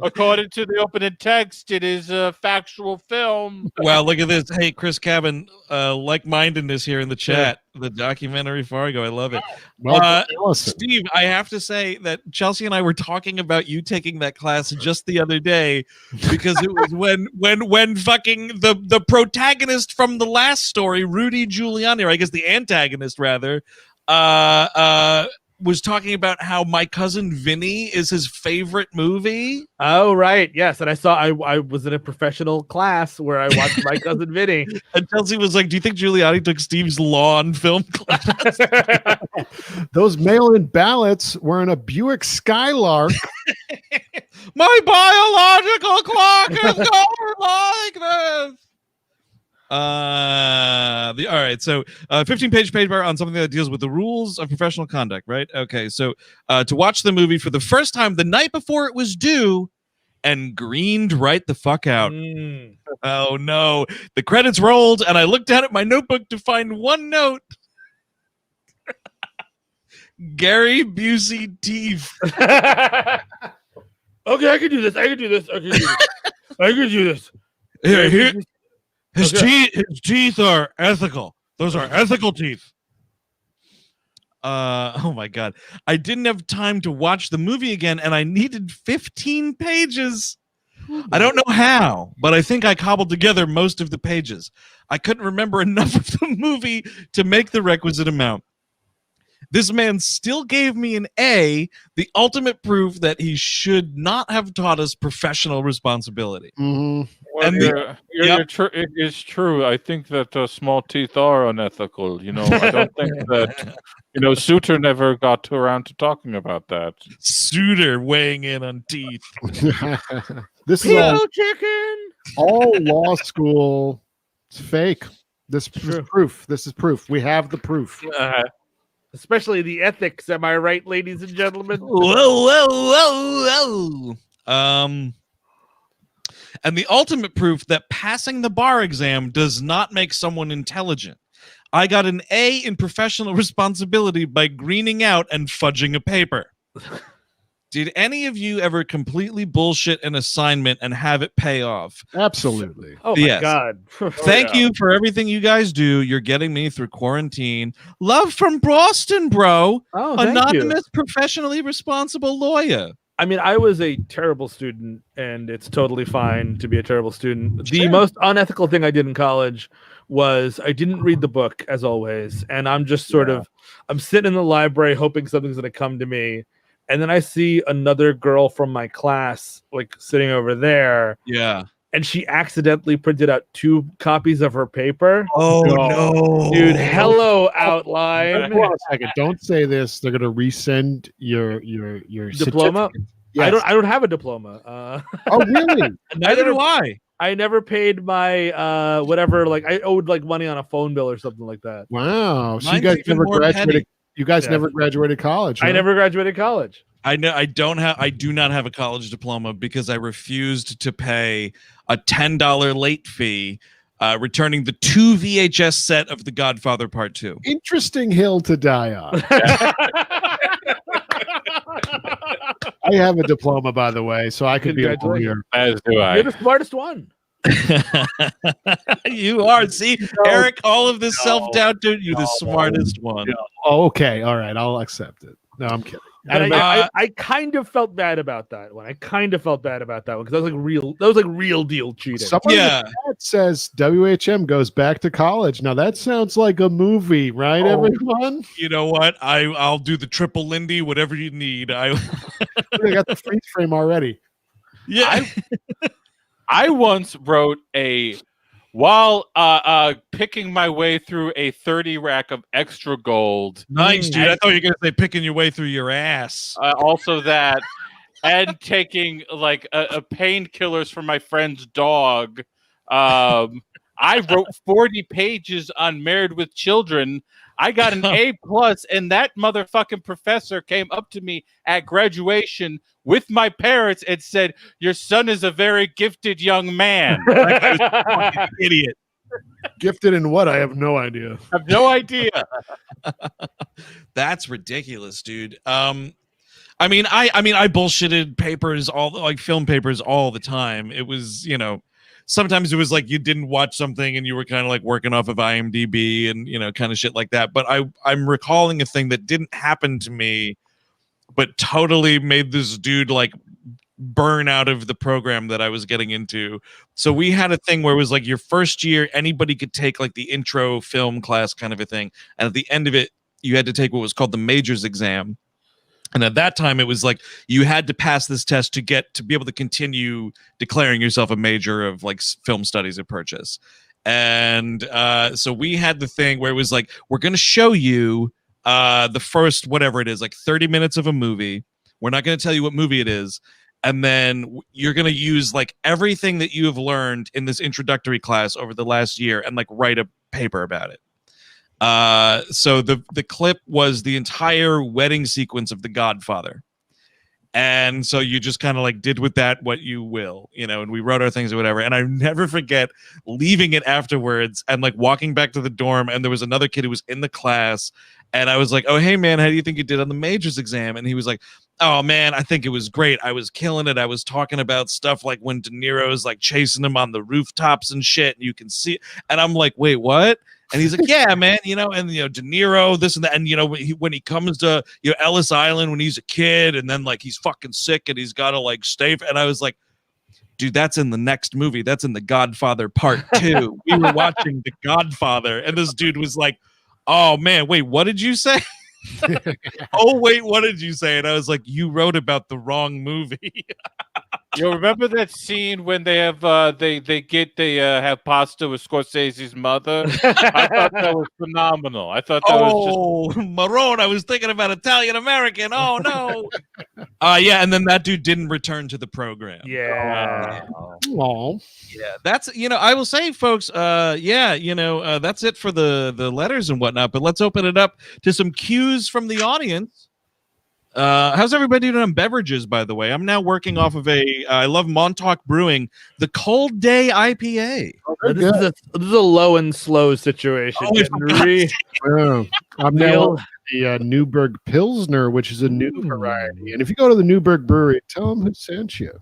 According to the opening text, it is a factual film. Wow, look at this. Hey, Chris Cabin, like-mindedness here in the chat. The documentary Fargo. I love it. Well, awesome. Steve, I have to say that Chelsea and I were talking about you taking that class just the other day because it was when fucking the protagonist from the last story, Rudy Giuliani, or I guess the antagonist rather, was talking about how My Cousin Vinny is his favorite movie. Oh, right. Yes. And I was in a professional class where I watched My Cousin Vinny. And Chelsea was like, do you think Giuliani took Steve's law and film class? Those mail-in ballots were in a Buick Skylark. My biological clock is going like this. All right. So 15-page paper on something that deals with the rules of professional conduct, right? Okay. So to watch the movie for the first time the night before it was due and greened right the fuck out. Oh, no. The credits rolled, and I looked down at my notebook to find one note. Gary Busey teeth. Okay, I can do this. I can do this. Here, his teeth are ethical. Those are ethical teeth. Oh my God. I didn't have time to watch the movie again, and I needed 15 pages. I don't know how, but I think I cobbled together most of the pages. I couldn't remember enough of the movie to make the requisite amount. This man still gave me an A, the ultimate proof that he should not have taught us professional responsibility. Well, And it is true. I think that small teeth are unethical. I don't think that, Suter never got around to talking about that. Suter weighing in on teeth. This is all law school. It's fake. This is proof. This is proof. We have the proof. Especially the ethics. Am I right, ladies and gentlemen? Whoa. And the ultimate proof that passing the bar exam does not make someone intelligent. I got an A in professional responsibility by greening out and fudging a paper. Did any of you ever completely bullshit an assignment and have it pay off? Absolutely. Oh my God. Thank you for everything you guys do. You're getting me through quarantine. Love from Boston, bro. Oh, anonymous, professionally responsible lawyer. I mean, I was a terrible student, and it's totally fine to be a terrible student. The most unethical thing I did in college was I didn't read the book, as always, and I'm just I'm sitting in the library hoping something's going to come to me. And then I see another girl from my class, like sitting over there. Yeah. And she accidentally printed out 2 copies of her paper. Oh, no. Dude, hello, outline. Hold on a second. Don't say this. They're going to resend your diploma. Yes. I don't have a diploma. Oh, really? Neither do I. I never paid my whatever. Like I owed like money on a phone bill or something like that. Wow. So Mine's you guys even never more graduated. petty. You guys never graduated college. Huh? I never graduated college. I do not have a college diploma because I refused to pay a $10 late fee, returning the 2 VHS set of The Godfather Part 2. Interesting hill to die on. I have a diploma, by the way, so I could be a lawyer. As do I. You're the smartest one. You are. See, Eric, all of this self-doubt, dude, you're the smartest one. Oh, okay. All right. I'll accept it. No, I'm kidding. I kind of felt bad about that one. Because that was like real. That was like real deal cheating. Someone in the chat says WHM goes back to college. Now that sounds like a movie, right, everyone? You know what? I'll do the triple Lindy, whatever you need. I got the freeze frame already. Yeah. I once wrote while picking my way through a 30 rack of extra gold. Nice, dude. I thought you were going to say picking your way through your ass. Also that, and taking like a painkillers for my friend's dog. I wrote 40 pages on Married with Children. I got an A+, and that motherfucking professor came up to me at graduation with my parents and said, "Your son is a very gifted young man." Idiot. Gifted in what? I have no idea. I have no idea. That's ridiculous, dude. I mean, I bullshitted papers, film papers all the time. It was, sometimes it was like you didn't watch something and you were kind of like working off of IMDb and, kind of shit like that. But I'm recalling a thing that didn't happen to me, but totally made this dude like burn out of the program that I was getting into. So we had a thing where it was like your first year, anybody could take like the intro film class kind of a thing. And at the end of it, you had to take what was called the majors exam. And at that time, it was like you had to pass this test to be able to continue declaring yourself a major of like film studies at Purchase. And so we had the thing where it was like, we're going to show you the first, whatever it is, like 30 minutes of a movie. We're not going to tell you what movie it is. And then you're going to use like everything that you have learned in this introductory class over the last year and like write a paper about it. So the clip was the entire wedding sequence of The Godfather. And so you just kind of like did with that what you will, and we wrote our things or whatever. And I never forget leaving it afterwards and like walking back to the dorm. And there was another kid who was in the class. And I was like, oh, hey, man, how do you think you did on the majors exam? And he was like, oh, man, I think it was great. I was killing it. I was talking about stuff like when De Niro's like chasing him on the rooftops and shit. And you can see it. And I'm like, wait, what? And he's like, yeah, man, and De Niro, this and that, and when he comes to Ellis Island when he's a kid, and then like he's fucking sick and he's got to like stay. And I was like, dude, that's in the next movie. That's in The Godfather Part 2. We were watching The Godfather, and this dude was like, oh man, wait, what did you say? Oh wait, what did you say? And I was like, you wrote about the wrong movie. You remember that scene when they have they have pasta with Scorsese's mother? I thought that was phenomenal. I thought that was just Marone. I was thinking about Italian American. Oh no. Yeah, and then that dude didn't return to the program. Yeah. Oh. Yeah, that's I will say, folks. That's it for the letters and whatnot. But let's open it up to some cues from the audience. How's everybody doing on beverages, by the way? I'm now working off of I love Montauk Brewing, the Cold Day IPA. Oh, this is a low and slow situation. I'm now on the Newburgh Pilsner, which is a new variety. And if you go to the Newburgh Brewery, tell them who sent you.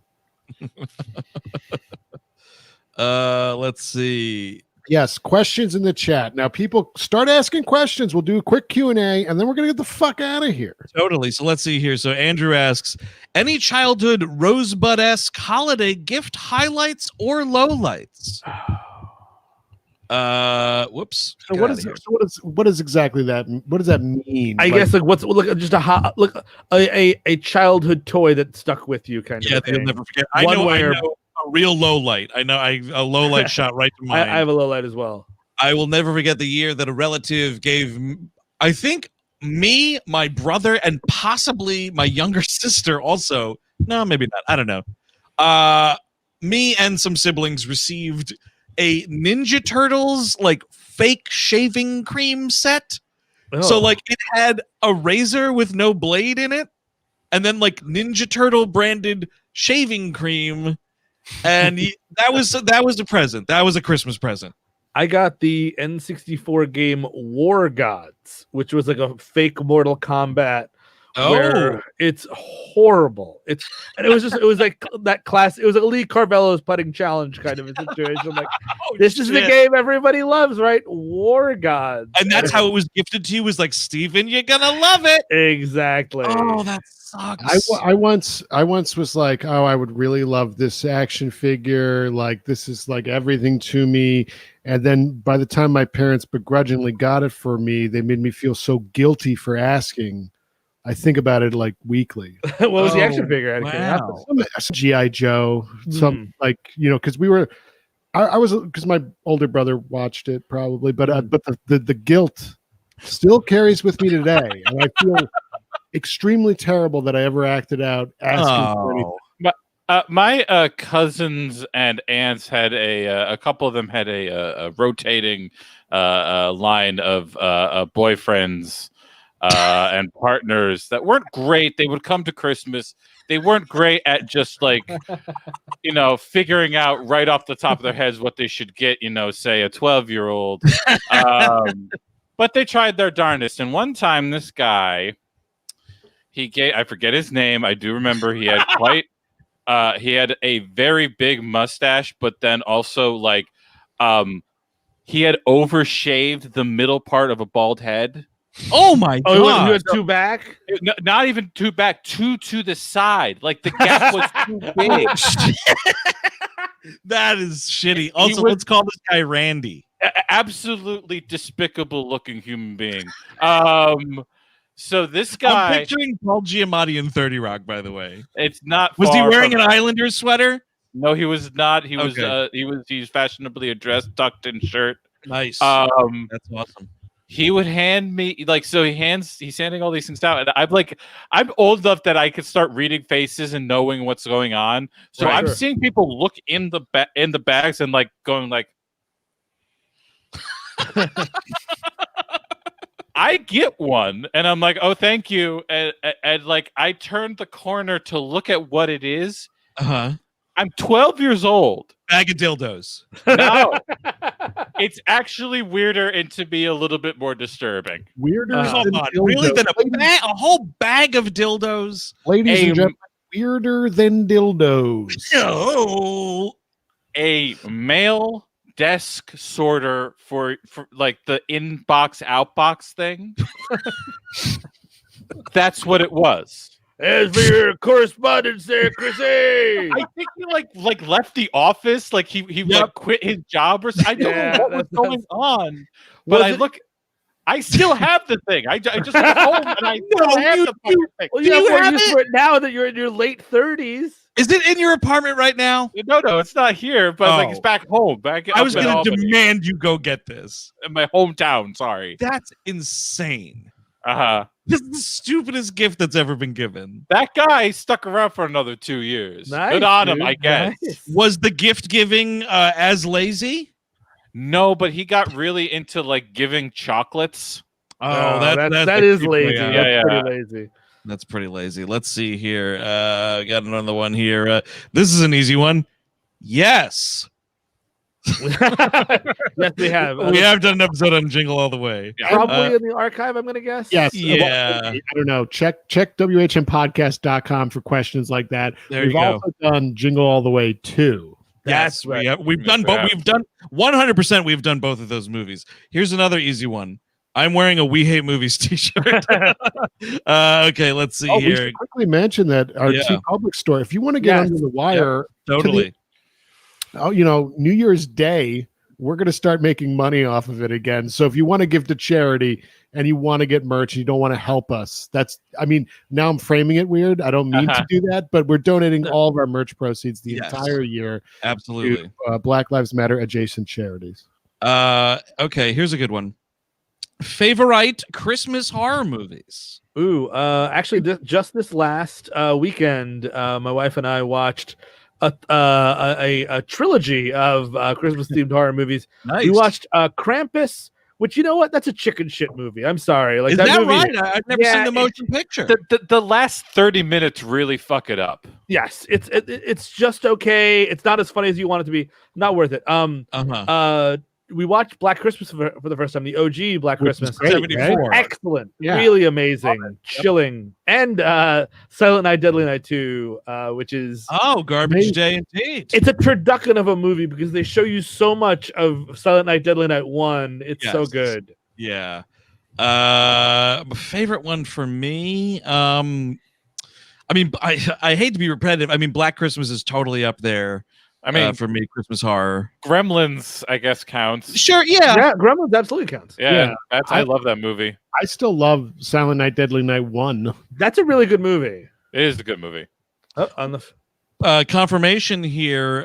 Let's see. Yes, questions in the chat. Now, people start asking questions. We'll do a quick Q&A, and then we're going to get the fuck out of here. Totally. So let's see here. So Andrew asks, any childhood Rosebud-esque holiday gift highlights or lowlights? Whoops. So what is exactly that? What does that mean? I guess just a childhood toy that stuck with you, kind of. Yeah, you'll never forget. I know a real low light. I know a low light shot right to mine. I have a low light as well. I will never forget the year that a relative gave, I think, me, my brother, and possibly my younger sister also. No, maybe not. I don't know. Me and some siblings received a Ninja Turtles like fake shaving cream set. Oh. So like it had a razor with no blade in it, and then like Ninja Turtle branded shaving cream. And that was a present. That was a Christmas present. I got the N64 game War Gods, which was like a fake Mortal Kombat. Where it's horrible. It was like that class. It was like a Lee Carvello's putting challenge kind of a situation. I'm like, this is the game everybody loves, right? War Gods. And that's how it was gifted to you. Was like, Steven, you're gonna love it. Exactly. Oh, that sucks. I once was like, oh, I would really love this action figure. Like, this is like everything to me. And then by the time my parents begrudgingly got it for me, they made me feel so guilty for asking. I think about it like weekly. What was the action figure? Wow. Some G.I. Joe, some like, because we were, I was, because my older brother watched it probably, but the guilt still carries with me today. And I feel extremely terrible that I ever acted out asking for anything. My cousins and aunts had a couple of them had a rotating line of boyfriends and partners that weren't great. They would come to Christmas. They weren't great at just like, figuring out right off the top of their heads what they should get, say a 12-year-old. But they tried their darndest. And one time this guy, I forget his name. I do remember he had he had a very big mustache, but then also like he had overshaved the middle part of a bald head. Oh my god! Oh, you had two back? Not even two back, two to the side. Like the gap was too big. That is shitty. Also, let's call this guy Randy. Absolutely despicable looking human being. So this guy, I'm picturing Paul Giamatti in 30 Rock, by the way. It's not. Was he wearing an Islanders sweater? No, he was not. He was. He's fashionably dressed, tucked in shirt. Nice. That's awesome. He would hand me he's handing all these things out, and I'm old enough that I could start reading faces and knowing what's going on. So I'm seeing people look in the bags and like going like, I get one, and I'm like, oh, thank you. And like, I turned the corner to look at what it is. Uh-huh. I'm 12 years old. Bag of dildos. No. It's actually weirder and to be a little bit more disturbing. Weirder Come than on, dildos. really? Than a whole bag of dildos? Ladies A- and gentlemen, weirder than dildos. No. A male desk sorter for like the inbox outbox thing. That's what it was. As for your correspondence there, Chrissy. I think he like left the office, like he like quit his job or something. I don't know what was going on, but I still have the thing. I just went home and I still have the fucking thing. Well, you have more use for it now that you're in your late 30s. Is it in your apartment right now? No, it's not here, but like it's back home. I was going to demand you go get this. In my hometown, sorry. That's insane. Uh-huh. This is the stupidest gift that's ever been given. That guy stuck around for another 2 years. Nice, Good on him, dude. I guess. Nice. Was the gift giving as lazy? No, but he got really into like giving chocolates. Oh, that is lazy. Yeah, That's pretty lazy. That's pretty lazy. Let's see here. Got another one here. This is an easy one. Yes. Yes, we have. We have done an episode on Jingle All the Way. Probably in the archive, I'm going to guess. Yes. Yeah. I don't know. Check WHMpodcast.com for questions like that. There We've you go. also done Jingle All the Way 2. Yes, right. we've done both. We've done 100%. We've done both of those movies. Here's another easy one. I'm wearing a We Hate Movies t-shirt. Okay, let's see We here. should quickly mention that our T Public store, if you want to get under the wire, Totally. New Year's Day, we're going to start making money off of it again. So if you want to give to charity and you want to get merch and you don't want to help us, now I'm framing it weird. I don't mean to do that, but we're donating all of our merch proceeds the entire year. Absolutely. To Black Lives Matter adjacent charities. Okay, here's a good one. Favorite Christmas horror movies? Ooh, actually, just this last weekend, my wife and I watched a trilogy of Christmas themed horror movies. Nice. We watched Krampus, which, you know what, that's a chicken shit movie. I'm sorry, like Is that movie, right? I've never seen the motion picture. The last 30 minutes really fuck it up. Yes, it's just okay. It's not as funny as you want it to be. Not worth it. We watched Black Christmas for the first time, the OG Black Christmas. Great, 74. right? Excellent. Yeah. Really amazing. Chilling. And Silent Night, Deadly Night 2, which is... Garbage Day indeed. It's a turducken of a movie because they show you so much of Silent Night, Deadly Night 1. It's so good. Yeah. Favorite one for me... I hate to be repetitive. I mean, Black Christmas is totally up there. For me, Christmas horror. Gremlins, I guess, counts. Sure, yeah. Yeah, Gremlins absolutely counts. Yeah. I love that movie. I still love Silent Night, Deadly Night 1. That's a really good movie. It is a good movie. On the confirmation here,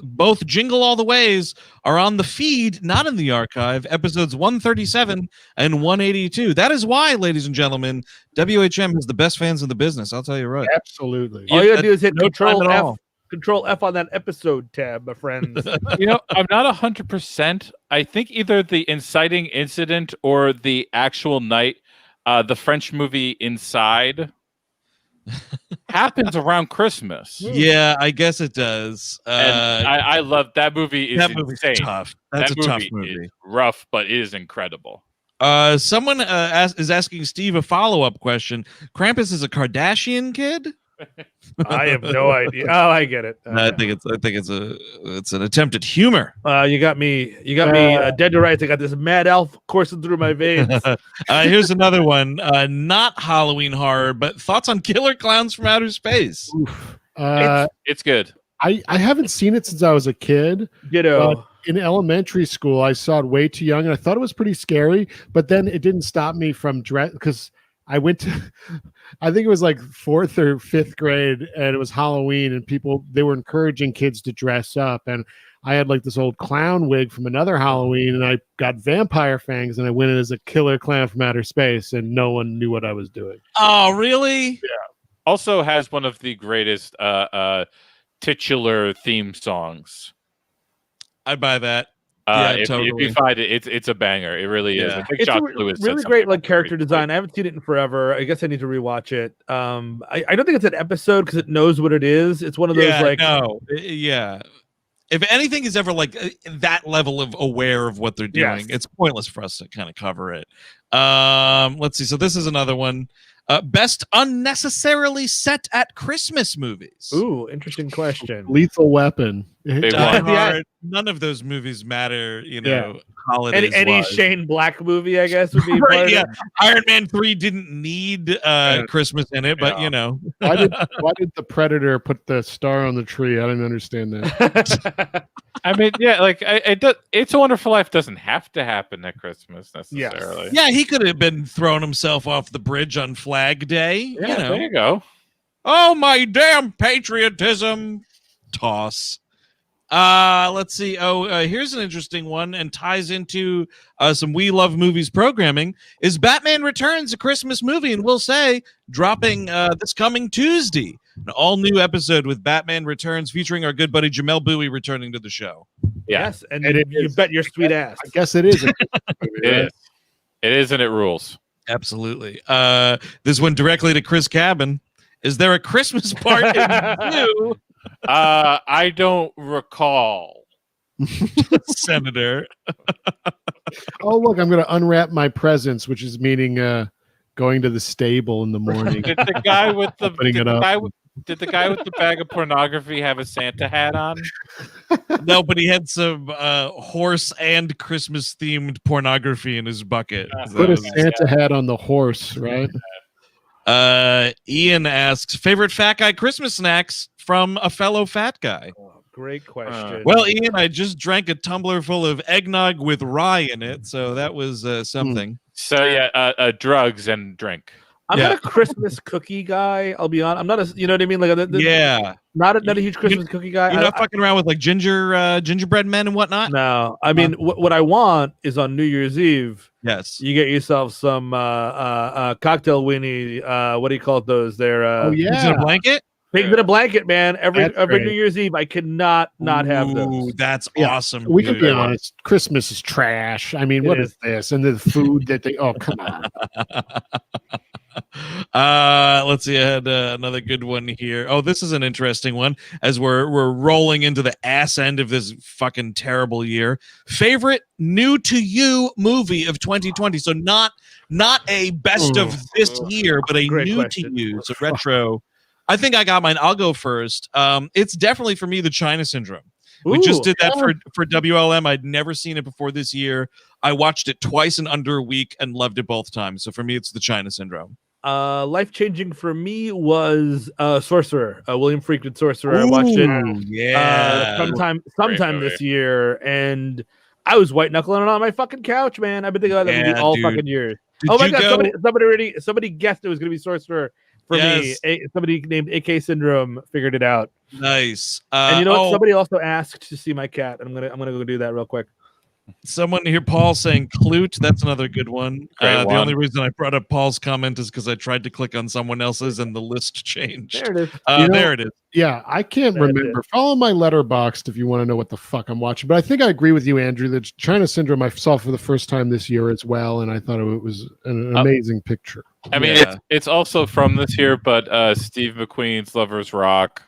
both Jingle All the Ways are on the feed, not in the archive, episodes 137 and 182. That is why, ladies and gentlemen, WHM has the best fans in the business. I'll tell you right. Absolutely. All you gotta do is hit No time at all. Control F on that episode tab, my friends. I'm not 100%. I think either the inciting incident or the actual night, the French movie Inside, happens around Christmas. Yeah, I guess it does. And I love that movie. That movie's insane. Tough. That's that a tough movie. movie. Is rough, but it is incredible. Someone is asking Steve a follow-up question. Krampus is a Kardashian kid? I have no idea. Oh, I get it. I think it's an attempt at humor. You got me dead to rights. I got this mad elf coursing through my veins. Here's another one. Not Halloween horror, but thoughts on Killer Clowns from Outer Space. It's good. I haven't seen it since I was a kid. In elementary school, I saw it way too young, and I thought it was pretty scary. But then it didn't stop me from because I went to, I think it was like 4th or 5th grade, and it was Halloween, and they were encouraging kids to dress up. And I had like this old clown wig from another Halloween, and I got vampire fangs, and I went in as a killer clown from outer space, and no one knew what I was doing. Oh, really? Yeah. Also has one of the greatest titular theme songs. I'd buy that. If you find it, it's a banger. It really is. I think Josh Lewis really great character design. I haven't seen it in forever. I guess I need to rewatch it. I don't think it's an episode because it knows what it is. It's one of those If anything is ever that level of aware of what they're doing, it's pointless for us to kind of cover it. Let's see. So this is another one. Best unnecessarily set at Christmas movies. Ooh, interesting question. Lethal Weapon. None of those movies matter, holidays. Any Shane Black movie, I guess, would be right. Yeah, Iron Man 3 didn't need Christmas in it, but why did the Predator put the star on the tree? I didn't understand that. I mean, It's a Wonderful Life doesn't have to happen at Christmas necessarily. Yeah, he could have been throwing himself off the bridge on Flag Day. Yeah, there you go. Oh, my damn patriotism. Toss. Let's see. Here's an interesting one and ties into some We Love Movies programming. Is Batman Returns a Christmas movie? And we'll say dropping this coming Tuesday. An all-new episode with Batman Returns featuring our good buddy Jamel Bowie returning to the show. Yes, and you bet your sweet ass. I guess it is. It is. It is, and it rules. Absolutely. This one directly to Chris Cabin. Is there a Christmas part in you? I don't recall. Senator. Oh, look, I'm going to unwrap my presents, which is meaning going to the stable in the morning. Did the guy with the bag of pornography have a Santa hat on? No, but he had some horse and Christmas themed pornography in his bucket. Put a Santa hat on the horse, right? Ian asks, favorite fat guy Christmas snacks from a fellow fat guy. Oh, great question. Well, Ian, I just drank a tumbler full of eggnog with rye in it, so that was something. So drugs and drink. I'm not a Christmas cookie guy. I'll be honest. I'm not you know what I mean? Not a huge Christmas cookie guy. You're not fucking around with gingerbread men and whatnot. No, I mean what I want is on New Year's Eve. Yes, you get yourself some cocktail weenie. What do you call those? They're pigs in a blanket. Pigs in a blanket, man. Every New Year's Eve, I cannot not have those. That's awesome. We can be honest. Christmas is trash. I mean, what is this? And the food that they. Oh, come on. Let's see. I had another good one here. Oh, this is an interesting one as we're rolling into the ass end of this fucking terrible year. Favorite new to you movie of 2020. So not a best of this year, but a new question. To you. So retro. I think I got mine. I'll go first. It's definitely for me the China Syndrome. We just did that for WLM. I'd never seen it before this year. I watched it twice in under a week and loved it both times. So for me, it's the China Syndrome. Life-changing for me was Sorcerer, William Friedkin Sorcerer. I watched it sometime this year, and I was white-knuckling it on my fucking couch, man. I've been thinking about that movie all fucking years. Oh my god, somebody guessed it was going to be Sorcerer for me. Somebody named AK Syndrome figured it out. Nice. And you know what? Somebody also asked to see my cat. I'm gonna go do that real quick. Someone here, Paul, saying Clute. That's another good one. The only reason I brought up Paul's comment is because I tried to click on someone else's and the list changed. There it is. There it is. Yeah, I can't remember. Follow my Letterboxd if you want to know what the fuck I'm watching. But I think I agree with you, Andrew. The China Syndrome I saw for the first time this year as well, and I thought it was an amazing picture. I mean, it's also from this year, but Steve McQueen's Lovers Rock.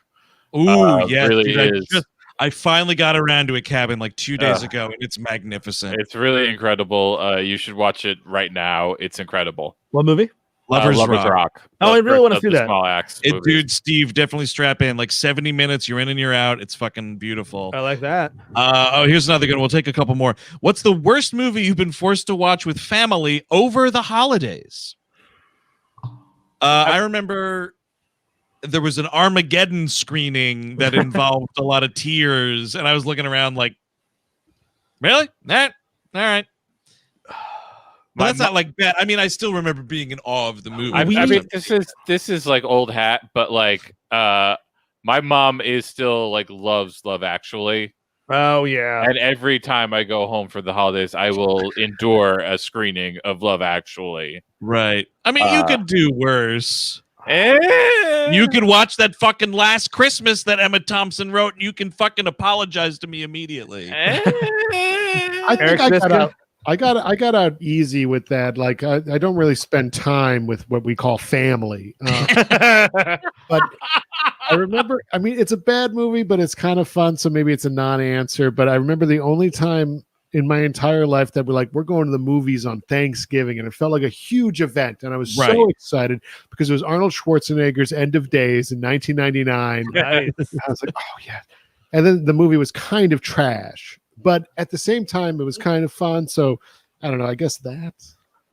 Ooh, yeah, really is. I finally got around to a Cabin like 2 days ago, and it's magnificent. It's really incredible. You should watch it right now. It's incredible. What movie? Lovers Rock. Oh, I really want to see that. Small Axe dude, Steve, definitely strap in. Like 70 minutes, you're in and you're out. It's fucking beautiful. I like that. Here's another good one. We'll take a couple more. What's the worst movie you've been forced to watch with family over the holidays? I remember there was an Armageddon screening that involved a lot of tears, and I was looking around like, really? All right. But that's not like bad. I mean, I still remember being in awe of the movie. I mean, this is like old hat, but like, my mom is still like loves Love Actually. Oh yeah. And every time I go home for the holidays, I will endure a screening of Love Actually. Right. I mean, you could do worse. You can watch that fucking Last Christmas that Emma Thompson wrote, and you can fucking apologize to me immediately. I think Eric I got out easy with that. Like I don't really spend time with what we call family. But I remember, I mean, it's a bad movie, but it's kind of fun. So maybe it's a non-answer. But I remember the only time in my entire life that we're going to the movies on Thanksgiving, and it felt like a huge event. And I was so excited because it was Arnold Schwarzenegger's End of Days in 1999. Nice. I was like, oh yeah. And then the movie was kind of trash, but at the same time, it was kind of fun. So I don't know. I guess that.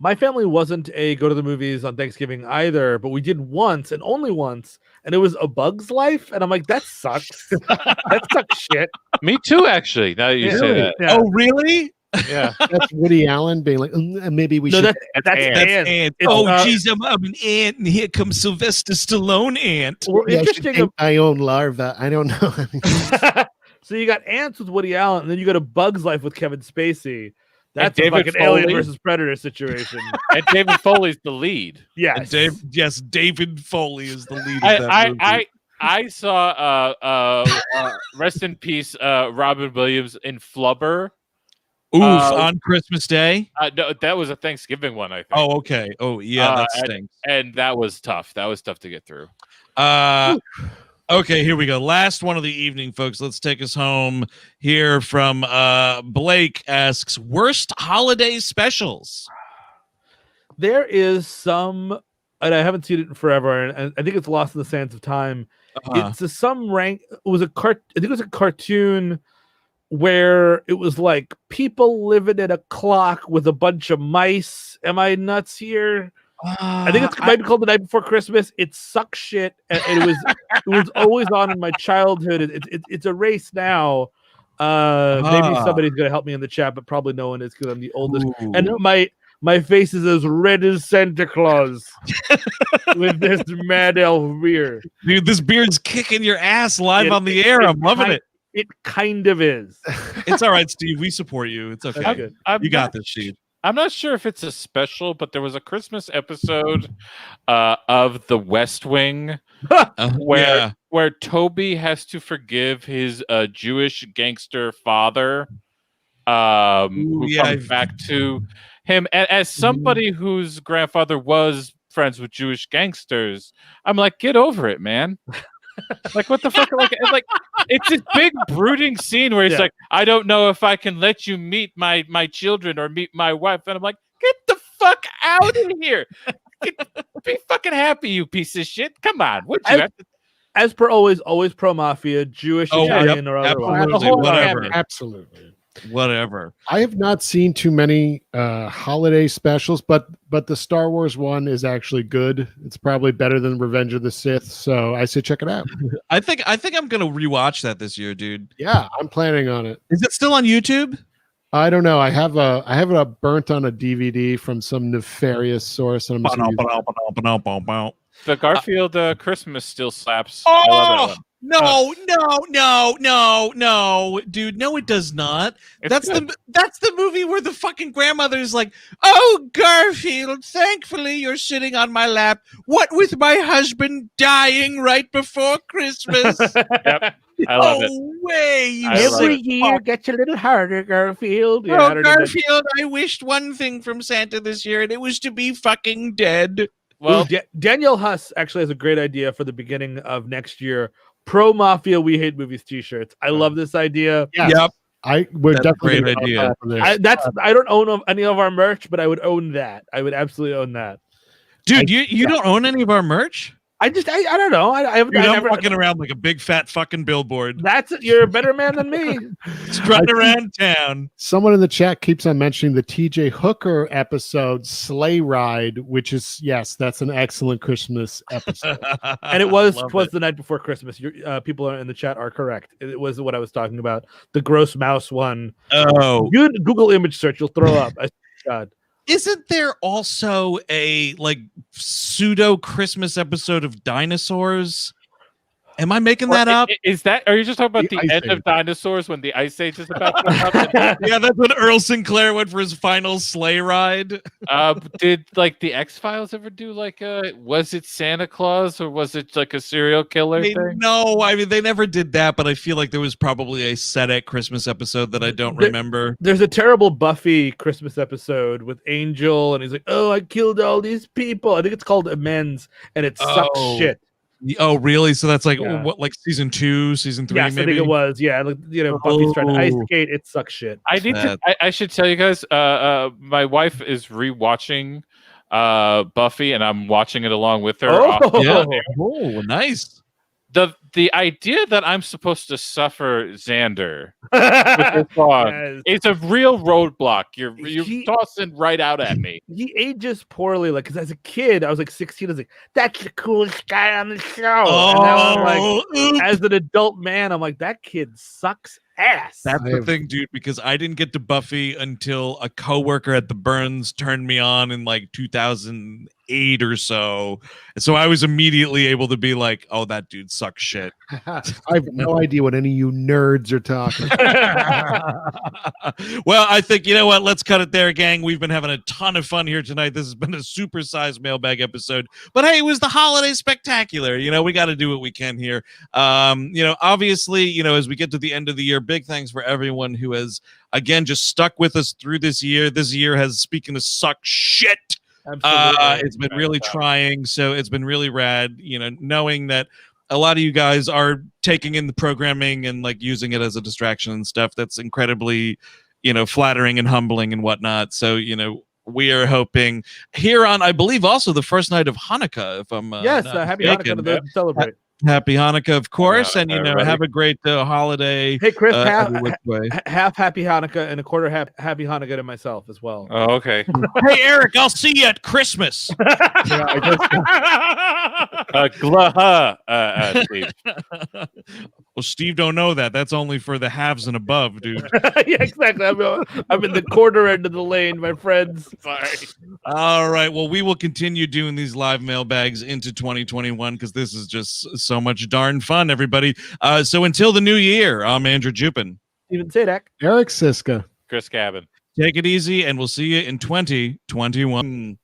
My family wasn't a go to the movies on Thanksgiving either, but we did once and only once, and it was A Bug's Life, and I'm like, that sucks. That sucks shit. Me too, actually. Now that you say that. Yeah. Oh, really? Yeah. That's Woody Allen being like, maybe we should. That's Ant. Ant. It's, Oh, geez, I'm an ant, and here comes Sylvester Stallone Ant. Well, Yeah, I should interesting. take my own larva. I don't know. So you got Ants with Woody Allen, and then you got A Bug's Life with Kevin Spacey. That's a David fucking Alien Foley. versus Predator situation. And David Foley's the lead. Yes. David Foley is the lead of that movie. I saw rest in peace Robin Williams in Flubber. Oof, on Christmas Day? No, that was a Thanksgiving one, I think. Oh, okay. Oh, yeah, that stinks. And that was tough. That was tough to get through. Okay, here we go. Last one of the evening, folks. Let's take us home here from Blake asks, worst holiday specials? There is some, and I haven't seen it in forever, and I think it's lost in the sands of time. It's some rank. It was I think it was a cartoon where it was like people living in a clock with a bunch of mice. Am I nuts here? I think it might be called The Night Before Christmas. It sucks shit, and it was always on in my childhood. It's a race now. Maybe somebody's gonna help me in the chat, but probably no one is because I'm the oldest. Ooh. And my face is as red as Santa Claus with this mad elf beer. Dude, this beard's kicking your ass live on the air. I'm loving it. It kind of is. It's all right, Steve. We support you. It's okay. Good. You got this, Steve. I'm not sure if it's a special, but there was a Christmas episode of The West Wing where Toby has to forgive his Jewish gangster father who comes back to him. And as somebody whose grandfather was friends with Jewish gangsters, I'm like, get over it, man. Like, what the fuck? Like it's this big brooding scene where he's like, I don't know if I can let you meet my children or meet my wife. And I'm like, get the fuck out of here. Be fucking happy, you piece of shit. Come on. What you have to... As per always pro mafia, Jewish, Italian, or otherwise. Absolutely. Whatever. I have not seen too many holiday specials, but the Star Wars one is actually good. It's probably better than Revenge of the Sith, so I say check it out. I think I'm gonna rewatch that this year, dude. Yeah, I'm planning on it. Is it still on YouTube? I don't know. I have it burnt on a DVD from some nefarious source, and I'm just the Garfield Christmas still slaps. Oh! I love that one. No, dude. No, it does not. That's the movie where the fucking grandmother's like, "Oh, Garfield, thankfully you're sitting on my lap. What with my husband dying right before Christmas." Yep. I love it. Way, Every year gets a little harder, Garfield. Yeah, Garfield, I wished one thing from Santa this year, and it was to be fucking dead. Well, Danielle Huss actually has a great idea for the beginning of next year. Pro Mafia We Hate Movies t-shirts. I love this idea. Yes. Yep. We're That's definitely a great idea. I don't own any of our merch, but I would own that. I would absolutely own that. Dude, you don't own any of our merch? I don't know. I'm walking around like a big fat fucking billboard. That's it. You're a better man than me. Strutting around town. Someone in the chat keeps on mentioning the TJ Hooker episode, Sleigh Ride, which is, yes, that's an excellent Christmas episode. And it was The Night Before Christmas. People in the chat are correct. It was what I was talking about. The gross mouse one. Oh. Good Google image search. You'll throw up. God. Isn't there also a like pseudo Christmas episode of Dinosaurs? Am I making that up? Is that? Are you just talking about The the Ice end Age. of dinosaurs when the Ice Age is about to happen? Yeah, that's when Earl Sinclair went for his final sleigh ride. Did like the X-Files ever do like was it Santa Claus or was it like a serial killer thing? No, I mean they never did that, but I feel like there was probably a set at Christmas episode that I don't remember. There's a terrible Buffy Christmas episode with Angel, and he's like, "Oh, I killed all these people." I think it's called Amends, and it sucks shit. Oh, really? So that's like Yeah. what, like season 2, season 3, Yes, maybe? I think it was. Yeah, like, Buffy's trying to ice Oh. skate. It sucks shit. I should tell you guys. My wife is rewatching Buffy, and I'm watching it along with her. Oh, Yeah. Oh, nice. The idea that I'm supposed to suffer Xander with this song, Yes. it's a real roadblock. You're He- tossing right out at me. He ages poorly. Like, because as a kid, I was like 16. I was like, "That's the coolest guy on the show." And now I'm like, oops. as an adult man, I'm like, that kid sucks ass. That's the thing, dude, because I didn't get to Buffy until a coworker at the Burns turned me on in like 2008 or so. And so I was immediately able to be like, oh, that dude sucks shit. I have no idea what any of you nerds are talking about. Well, I think, you know what? Let's cut it there, gang. We've been having a ton of fun here tonight. This has been a supersized mailbag episode. But hey, it was the holiday spectacular. You know, we got to do what we can here. Obviously, as we get to the end of the year, big thanks for everyone who has, again, just stuck with us through this year. This year has, speaking of suck shit, it's been really trying. So it's been really rad, knowing that a lot of you guys are taking in the programming and like using it as a distraction and stuff. That's incredibly, flattering and humbling and whatnot. So, we are hoping here on, I believe, also the first night of Hanukkah, if I'm yes, not happy mistaken. Hanukkah to celebrate. Happy Hanukkah, of course, and Hanukkah, have a great holiday. Hey, Chris, every which way. half happy Hanukkah and a quarter happy Hanukkah to myself as well. Oh, okay. Hey, Eric, I'll see you at Christmas. Yeah, I guess Steve. Well, Steve don't know that. That's only for the haves and above, dude. Yeah, exactly. I'm in the quarter end of the lane, my friends. Sorry. All right. Well, we will continue doing these live mailbags into 2021 because this is just so much darn fun, everybody. So until the new year, I'm Andrew Jupin. Steven Sadak. Eric Siska. Chris Cabin. Take it easy, and we'll see you in 2021.